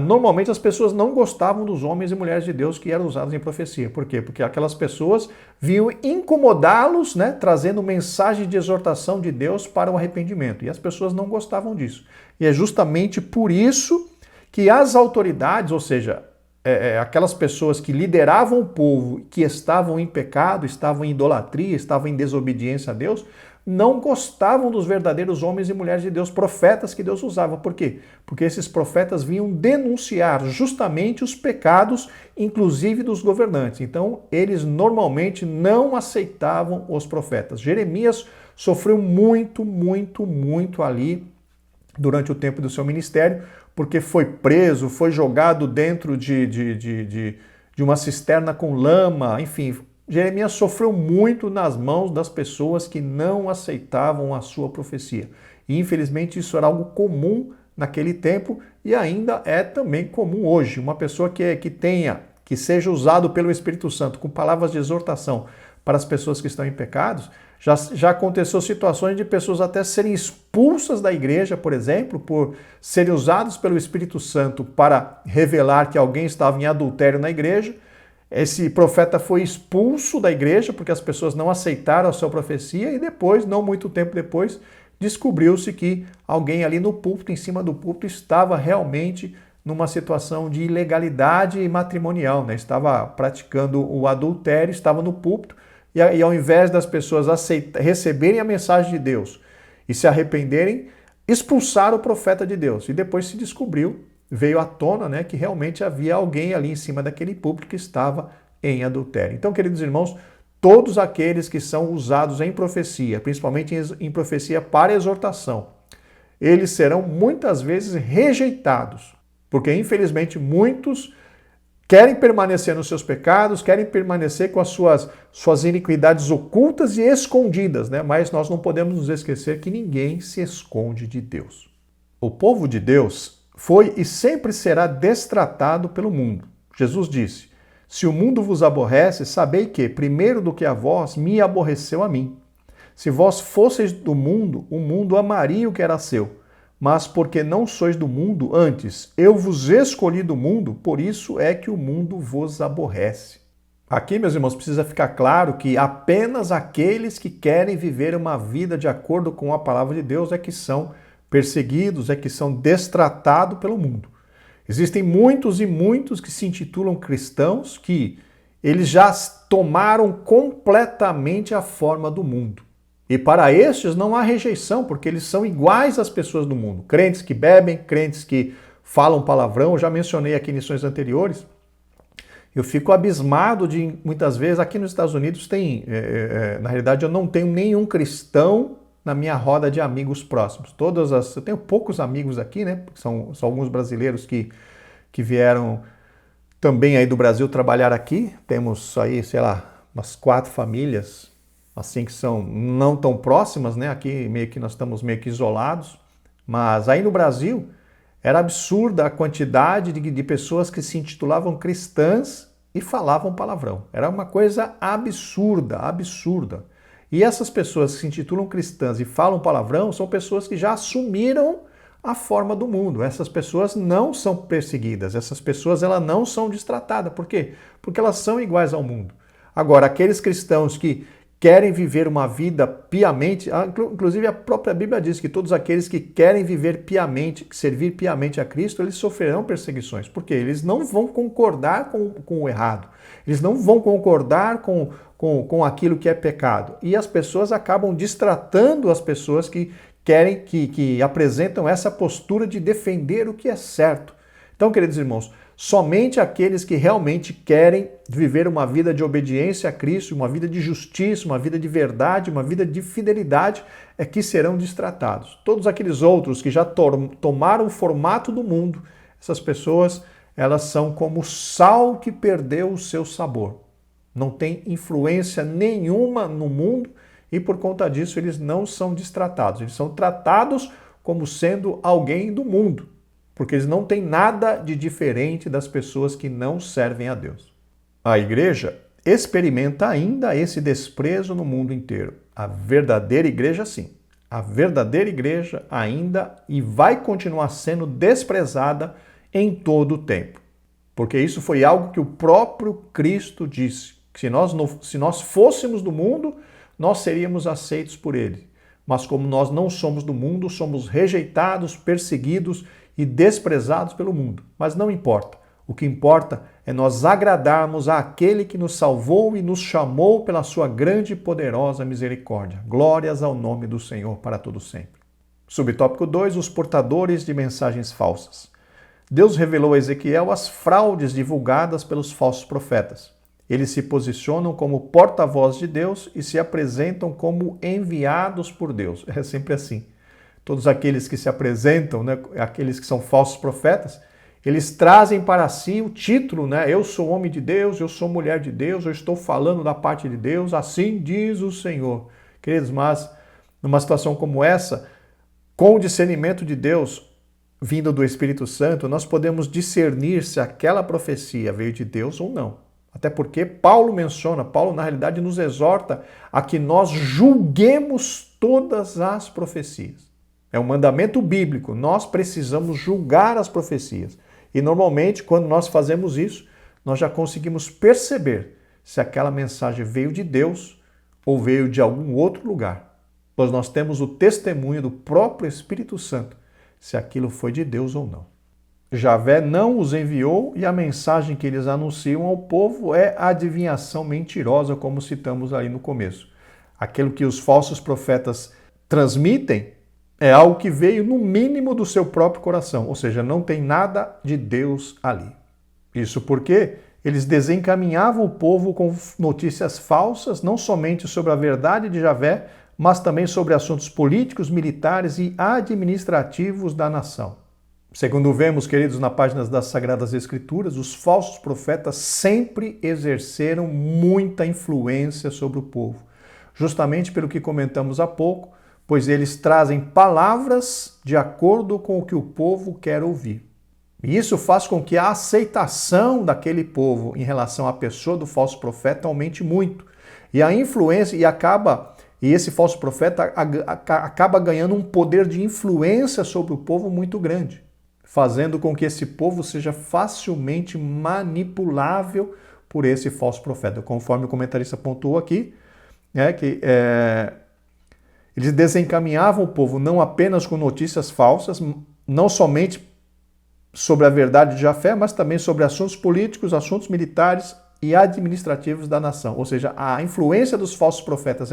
normalmente as pessoas não gostavam dos homens e mulheres de Deus que eram usados em profecia. Por quê? Porque aquelas pessoas vinham incomodá-los, né, trazendo mensagem de exortação de Deus para o arrependimento. E as pessoas não gostavam disso. E é justamente por isso que as autoridades, ou seja, aquelas pessoas que lideravam o povo, que estavam em pecado, estavam em idolatria, estavam em desobediência a Deus, não gostavam dos verdadeiros homens e mulheres de Deus, profetas que Deus usava. Por quê? Porque esses profetas vinham denunciar justamente os pecados, inclusive dos governantes. Então, eles normalmente não aceitavam os profetas. Jeremias sofreu muito ali durante o tempo do seu ministério, porque foi preso, foi jogado dentro de uma cisterna com lama, enfim. Jeremias sofreu muito nas mãos das pessoas que não aceitavam a sua profecia. E infelizmente isso era algo comum naquele tempo e ainda é também comum hoje. Uma pessoa que seja usado pelo Espírito Santo com palavras de exortação para as pessoas que estão em pecados, já aconteceu situações de pessoas até serem expulsas da igreja, por exemplo, por serem usados pelo Espírito Santo para revelar que alguém estava em adultério na igreja. Esse profeta foi expulso da igreja porque as pessoas não aceitaram a sua profecia e depois, não muito tempo depois, descobriu-se que alguém ali no púlpito, em cima do púlpito, estava realmente numa situação de ilegalidade matrimonial, né? Estava praticando o adultério, estava no púlpito e ao invés das pessoas receberem a mensagem de Deus e se arrependerem, expulsaram o profeta de Deus. E depois se descobriu, veio à tona, né, que realmente havia alguém ali em cima daquele púlpito que estava em adultério. Então, queridos irmãos, todos aqueles que são usados em profecia, principalmente em profecia para exortação, eles serão muitas vezes rejeitados, porque infelizmente muitos querem permanecer nos seus pecados, querem permanecer com as suas iniquidades ocultas e escondidas, né? Mas nós não podemos nos esquecer que ninguém se esconde de Deus. O povo de Deus foi e sempre será destratado pelo mundo. Jesus disse: se o mundo vos aborrece, sabei que, primeiro do que a vós, me aborreceu a mim. Se vós fosseis do mundo, o mundo amaria o que era seu. Mas porque não sois do mundo, antes, eu vos escolhi do mundo, por isso é que o mundo vos aborrece. Aqui, meus irmãos, precisa ficar claro que apenas aqueles que querem viver uma vida de acordo com a palavra de Deus é que são perseguidos, é que são destratados pelo mundo. Existem muitos e muitos que se intitulam cristãos que eles já tomaram completamente a forma do mundo. E para estes não há rejeição, porque eles são iguais às pessoas do mundo. Crentes que bebem, crentes que falam palavrão, eu já mencionei aqui em lições anteriores. Eu fico abismado de, muitas vezes, aqui nos Estados Unidos na realidade eu não tenho nenhum cristão na minha roda de amigos próximos. Eu tenho poucos amigos aqui, né? São alguns brasileiros que vieram também aí do Brasil trabalhar aqui. Temos aí, sei lá, umas 4 famílias, assim, que são não tão próximas, né? Aqui nós estamos meio que isolados. Mas aí no Brasil era absurda a quantidade de pessoas que se intitulavam cristãs e falavam palavrão. Era uma coisa absurda. E essas pessoas que se intitulam cristãs e falam palavrão são pessoas que já assumiram a forma do mundo. Essas pessoas não são perseguidas, essas pessoas elas não são destratadas. Por quê? Porque elas são iguais ao mundo. Agora, aqueles cristãos que querem viver uma vida piamente, inclusive a própria Bíblia diz que todos aqueles que querem viver piamente, servir piamente a Cristo, eles sofrerão perseguições, porque eles não vão concordar com o errado, eles não vão concordar com aquilo que é pecado. E as pessoas acabam distratando as pessoas que querem, que apresentam essa postura de defender o que é certo. Então, queridos irmãos, somente aqueles que realmente querem viver uma vida de obediência a Cristo, uma vida de justiça, uma vida de verdade, uma vida de fidelidade, é que serão distratados. Todos aqueles outros que já tomaram o formato do mundo, essas pessoas, elas são como sal que perdeu o seu sabor. Não tem influência nenhuma no mundo e por conta disso eles não são distratados. Eles são tratados como sendo alguém do mundo, porque eles não têm nada de diferente das pessoas que não servem a Deus. A igreja experimenta ainda esse desprezo no mundo inteiro. A verdadeira igreja, sim. A verdadeira igreja ainda e vai continuar sendo desprezada em todo o tempo. Porque isso foi algo que o próprio Cristo disse. Que se nós fôssemos do mundo, nós seríamos aceitos por ele. Mas como nós não somos do mundo, somos rejeitados, perseguidos e desprezados pelo mundo. Mas não importa. O que importa é nós agradarmos àquele que nos salvou e nos chamou pela sua grande e poderosa misericórdia. Glórias ao nome do Senhor para todo sempre. Subtópico 2, os portadores de mensagens falsas. Deus revelou a Ezequiel as fraudes divulgadas pelos falsos profetas. Eles se posicionam como porta-voz de Deus e se apresentam como enviados por Deus. É sempre assim. Todos aqueles que se apresentam, aqueles que são falsos profetas, eles trazem para si o título, eu sou homem de Deus, eu sou mulher de Deus, eu estou falando da parte de Deus, assim diz o Senhor. Queridos, mas numa situação como essa, com o discernimento de Deus vindo do Espírito Santo, nós podemos discernir se aquela profecia veio de Deus ou não. Até porque Paulo na realidade nos exorta a que nós julguemos todas as profecias. É um mandamento bíblico, nós precisamos julgar as profecias. E normalmente, quando nós fazemos isso, nós já conseguimos perceber se aquela mensagem veio de Deus ou veio de algum outro lugar. Pois nós temos o testemunho do próprio Espírito Santo, se aquilo foi de Deus ou não. Javé não os enviou e a mensagem que eles anunciam ao povo é a adivinhação mentirosa, como citamos aí no começo. Aquilo que os falsos profetas transmitem é algo que veio no mínimo do seu próprio coração, ou seja, não tem nada de Deus ali. Isso porque eles desencaminhavam o povo com notícias falsas, não somente sobre a verdade de Javé, mas também sobre assuntos políticos, militares e administrativos da nação. Segundo vemos, queridos, na páginas das Sagradas Escrituras, os falsos profetas sempre exerceram muita influência sobre o povo, justamente pelo que comentamos há pouco, pois eles trazem palavras de acordo com o que o povo quer ouvir. E isso faz com que a aceitação daquele povo em relação à pessoa do falso profeta aumente muito. E a influência, e esse falso profeta acaba ganhando um poder de influência sobre o povo muito grande, fazendo com que esse povo seja facilmente manipulável por esse falso profeta. Conforme o comentarista pontuou aqui, eles desencaminhavam o povo não apenas com notícias falsas, não somente sobre a verdade de Jafé, mas também sobre assuntos políticos, assuntos militares e administrativos da nação. Ou seja, a influência dos falsos profetas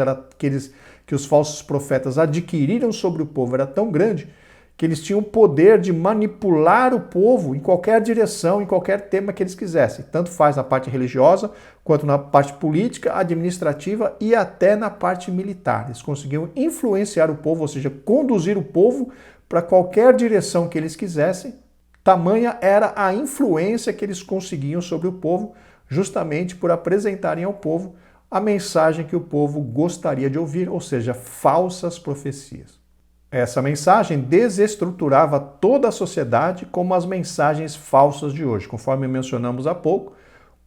que os falsos profetas adquiriram sobre o povo era tão grande que eles tinham o poder de manipular o povo em qualquer direção, em qualquer tema que eles quisessem. Tanto faz na parte religiosa, quanto na parte política, administrativa e até na parte militar. Eles conseguiam influenciar o povo, ou seja, conduzir o povo para qualquer direção que eles quisessem. Tamanha era a influência que eles conseguiam sobre o povo, justamente por apresentarem ao povo a mensagem que o povo gostaria de ouvir, ou seja, falsas profecias. Essa mensagem desestruturava toda a sociedade como as mensagens falsas de hoje. Conforme mencionamos há pouco,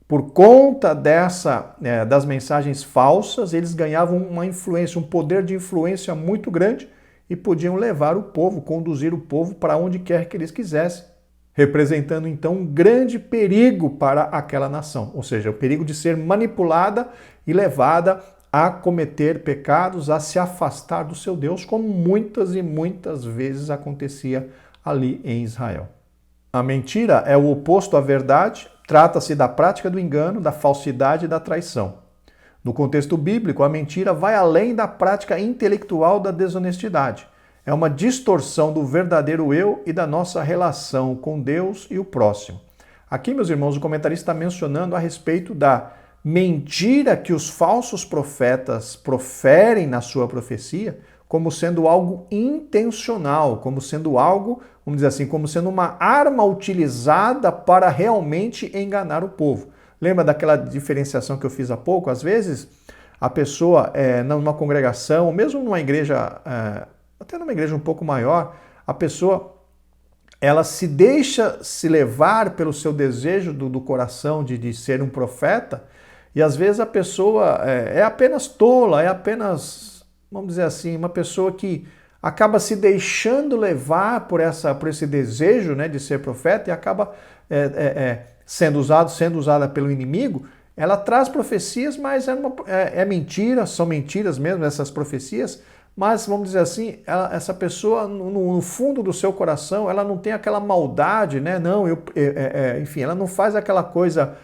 por conta das mensagens falsas, eles ganhavam uma influência, um poder de influência muito grande e podiam levar o povo, conduzir o povo para onde quer que eles quisessem, representando então um grande perigo para aquela nação, ou seja, o perigo de ser manipulada e levada a cometer pecados, a se afastar do seu Deus, como muitas e muitas vezes acontecia ali em Israel. A mentira é o oposto à verdade, trata-se da prática do engano, da falsidade e da traição. No contexto bíblico, a mentira vai além da prática intelectual da desonestidade. É uma distorção do verdadeiro eu e da nossa relação com Deus e o próximo. Aqui, meus irmãos, o comentarista está mencionando a respeito da mentira que os falsos profetas proferem na sua profecia como sendo algo intencional, como sendo algo, vamos dizer assim, como sendo uma arma utilizada para realmente enganar o povo. Lembra daquela diferenciação que eu fiz há pouco? Às vezes, a pessoa, numa congregação, ou mesmo numa igreja, até numa igreja um pouco maior, a pessoa, ela se deixa se levar pelo seu desejo do coração de ser um profeta, e às vezes a pessoa é apenas tola, é apenas, vamos dizer assim, uma pessoa que acaba se deixando levar por esse desejo, né, de ser profeta e acaba sendo usada pelo inimigo. Ela traz profecias, mas é mentira, são mentiras mesmo essas profecias, mas vamos dizer assim, essa pessoa no fundo do seu coração, ela não tem aquela maldade, né? Não, enfim, ela não faz aquela coisa,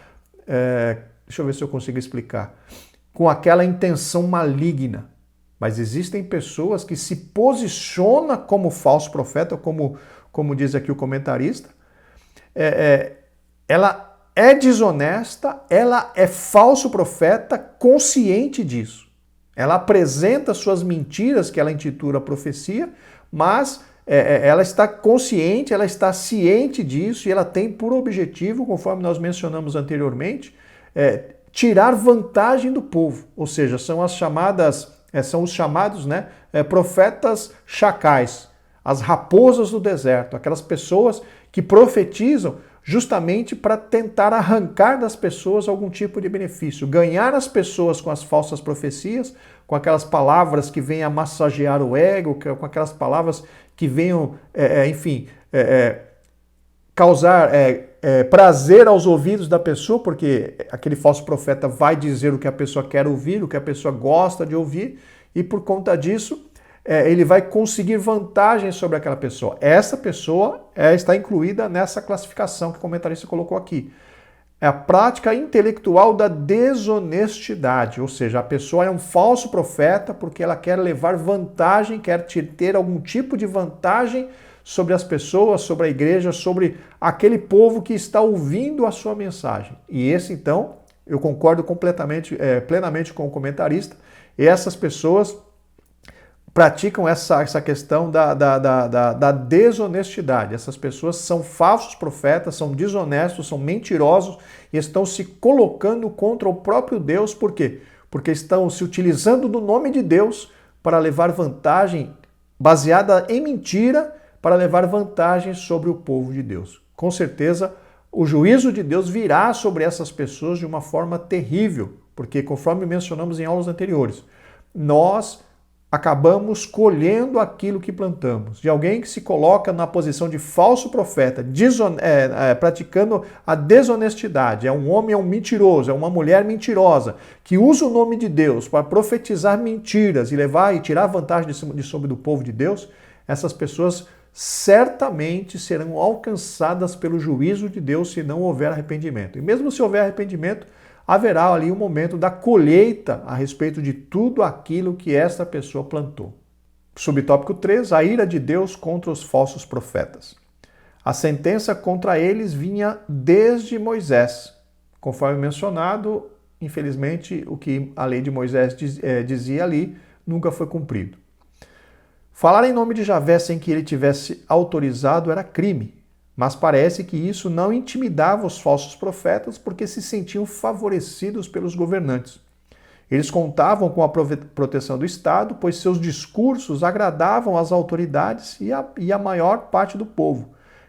deixa eu ver se eu consigo explicar, com aquela intenção maligna. Mas existem pessoas que se posicionam como falso profeta, como diz aqui o comentarista. Ela é desonesta, ela é falso profeta, consciente disso. Ela apresenta suas mentiras, que ela intitula profecia, mas ela está consciente, ela está ciente disso e ela tem por objetivo, conforme nós mencionamos anteriormente, tirar vantagem do povo. Ou seja, são os chamados, né, profetas chacais, as raposas do deserto, aquelas pessoas que profetizam justamente para tentar arrancar das pessoas algum tipo de benefício, ganhar as pessoas com as falsas profecias, com aquelas palavras que venham a massagear o ego, com aquelas palavras que venham, causar prazer aos ouvidos da pessoa, porque aquele falso profeta vai dizer o que a pessoa quer ouvir, o que a pessoa gosta de ouvir, e por conta disso, ele vai conseguir vantagem sobre aquela pessoa. Essa pessoa está incluída nessa classificação que o comentarista colocou aqui. É a prática intelectual da desonestidade, ou seja, a pessoa é um falso profeta porque ela quer levar vantagem, quer ter algum tipo de vantagem sobre as pessoas, sobre a igreja, sobre aquele povo que está ouvindo a sua mensagem. E esse, então, eu concordo plenamente com o comentarista, e essas pessoas praticam essa questão da desonestidade. Essas pessoas são falsos profetas, são desonestos, são mentirosos e estão se colocando contra o próprio Deus. Por quê? Porque estão se utilizando do nome de Deus para levar vantagem baseada em mentira, para levar vantagem sobre o povo de Deus. Com certeza, o juízo de Deus virá sobre essas pessoas de uma forma terrível, porque conforme mencionamos em aulas anteriores, nós acabamos colhendo aquilo que plantamos. De alguém que se coloca na posição de falso profeta, praticando a desonestidade. É um homem, é um mentiroso, é uma mulher mentirosa, que usa o nome de Deus para profetizar mentiras e levar e tirar vantagem de sobre do povo de Deus. Essas pessoas certamente serão alcançadas pelo juízo de Deus se não houver arrependimento. E mesmo se houver arrependimento, haverá ali um momento da colheita a respeito de tudo aquilo que esta pessoa plantou. Subtópico 3, a ira de Deus contra os falsos profetas. A sentença contra eles vinha desde Moisés. Conforme mencionado, infelizmente, o que a lei de Moisés dizia ali nunca foi cumprido. Falar em nome de Javé sem que ele tivesse autorizado era crime. Mas parece que isso não intimidava os falsos profetas porque se sentiam favorecidos pelos governantes. Eles contavam com a proteção do Estado, pois seus discursos agradavam as autoridades e a maior parte do povo.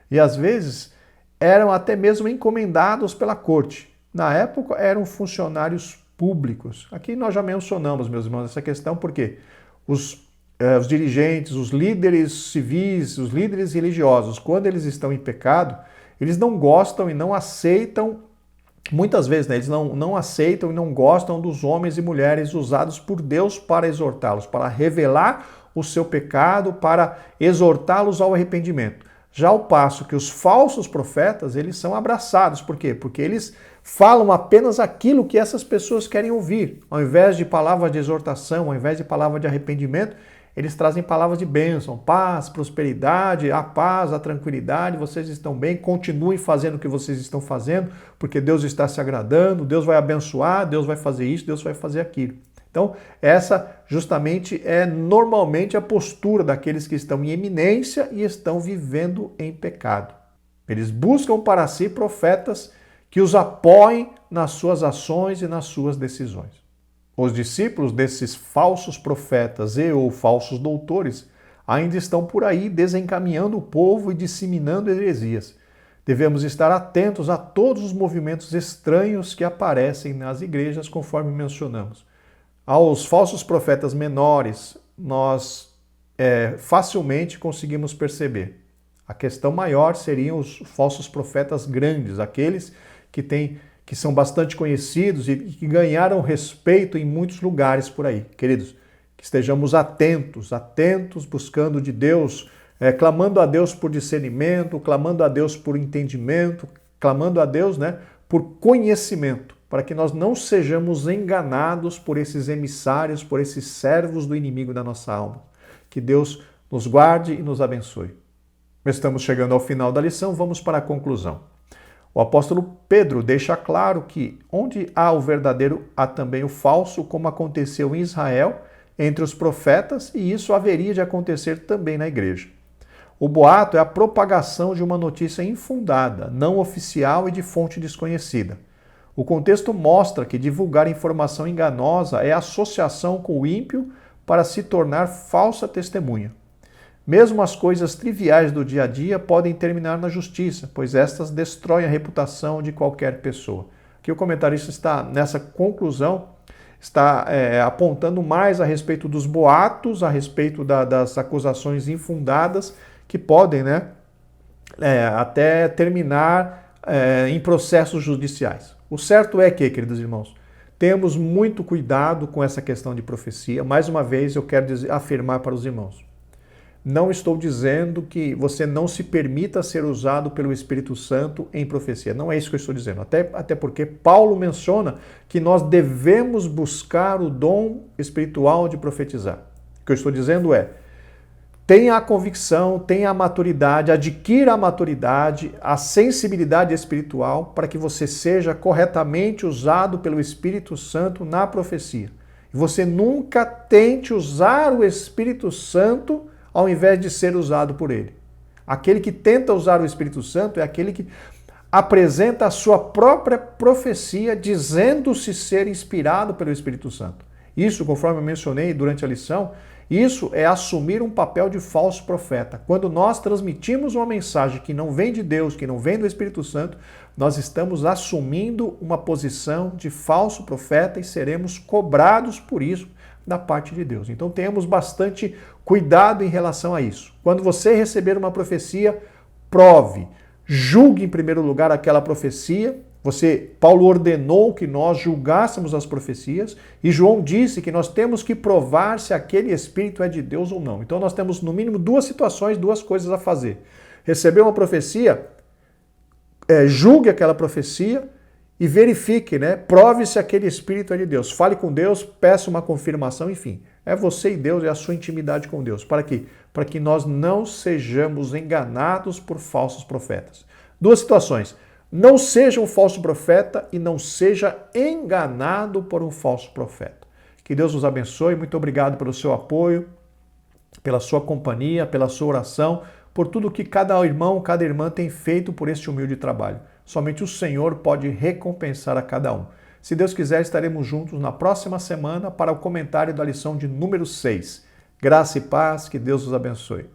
E às vezes eram até mesmo encomendados pela corte. Na época eram funcionários públicos. Aqui nós já mencionamos, meus irmãos, essa questão porque os dirigentes, os líderes civis, os líderes religiosos, quando eles estão em pecado, eles não gostam e não aceitam muitas vezes, né, eles não aceitam e não gostam dos homens e mulheres usados por Deus para exortá-los, para revelar o seu pecado, para exortá-los ao arrependimento. Já ao passo que os falsos profetas, eles são abraçados. Por quê? Porque eles falam apenas aquilo que essas pessoas querem ouvir. Ao invés de palavras de exortação, ao invés de palavras de arrependimento, eles trazem palavras de bênção, paz, prosperidade, a paz, a tranquilidade, vocês estão bem, continuem fazendo o que vocês estão fazendo, porque Deus está se agradando, Deus vai abençoar, Deus vai fazer isso, Deus vai fazer aquilo. Então, essa justamente é normalmente a postura daqueles que estão em eminência e estão vivendo em pecado. Eles buscam para si profetas que os apoiem nas suas ações e nas suas decisões. Os discípulos desses falsos profetas e ou falsos doutores ainda estão por aí desencaminhando o povo e disseminando heresias. Devemos estar atentos a todos os movimentos estranhos que aparecem nas igrejas, conforme mencionamos. Aos falsos profetas menores, nós facilmente conseguimos perceber. A questão maior seriam os falsos profetas grandes, aqueles que são bastante conhecidos e que ganharam respeito em muitos lugares por aí. Queridos, que estejamos atentos, buscando de Deus, clamando a Deus por discernimento, clamando a Deus por entendimento, clamando a Deus, por conhecimento, para que nós não sejamos enganados por esses emissários, por esses servos do inimigo da nossa alma. Que Deus nos guarde e nos abençoe. Estamos chegando ao final da lição, vamos para a conclusão. O apóstolo Pedro deixa claro que onde há o verdadeiro, há também o falso, como aconteceu em Israel, entre os profetas, e isso haveria de acontecer também na igreja. O boato é a propagação de uma notícia infundada, não oficial e de fonte desconhecida. O contexto mostra que divulgar informação enganosa é associação com o ímpio para se tornar falsa testemunha. Mesmo as coisas triviais do dia a dia podem terminar na justiça, pois estas destroem a reputação de qualquer pessoa. Aqui o comentarista está nessa conclusão, está apontando mais a respeito dos boatos, a respeito das acusações infundadas, que podem até terminar em processos judiciais. O certo é que, queridos irmãos, temos muito cuidado com essa questão de profecia. Mais uma vez, eu quero afirmar para os irmãos. Não estou dizendo que você não se permita ser usado pelo Espírito Santo em profecia. Não é isso que eu estou dizendo. Até porque Paulo menciona que nós devemos buscar o dom espiritual de profetizar. O que eu estou dizendo é, tenha a convicção, tenha a maturidade, adquira a maturidade, a sensibilidade espiritual para que você seja corretamente usado pelo Espírito Santo na profecia. E você nunca tente usar o Espírito Santo ao invés de ser usado por ele. Aquele que tenta usar o Espírito Santo é aquele que apresenta a sua própria profecia, dizendo-se ser inspirado pelo Espírito Santo. Isso, conforme eu mencionei durante a lição, isso é assumir um papel de falso profeta. Quando nós transmitimos uma mensagem que não vem de Deus, que não vem do Espírito Santo, nós estamos assumindo uma posição de falso profeta e seremos cobrados por isso da parte de Deus. Então tenhamos bastante cuidado em relação a isso. Quando você receber uma profecia, prove, julgue em primeiro lugar aquela profecia. Paulo ordenou que nós julgássemos as profecias e João disse que nós temos que provar se aquele espírito é de Deus ou não. Então nós temos no mínimo duas situações, duas coisas a fazer. Receber uma profecia, julgue aquela profecia e verifique, prove se aquele espírito é de Deus. Fale com Deus, peça uma confirmação, enfim. É você e Deus, é a sua intimidade com Deus. Para quê? Para que nós não sejamos enganados por falsos profetas. Duas situações. Não seja um falso profeta e não seja enganado por um falso profeta. Que Deus nos abençoe. Muito obrigado pelo seu apoio, pela sua companhia, pela sua oração, por tudo que cada irmão, cada irmã tem feito por este humilde trabalho. Somente o Senhor pode recompensar a cada um. Se Deus quiser, estaremos juntos na próxima semana para o comentário da lição de número 6. Graça e paz, que Deus os abençoe.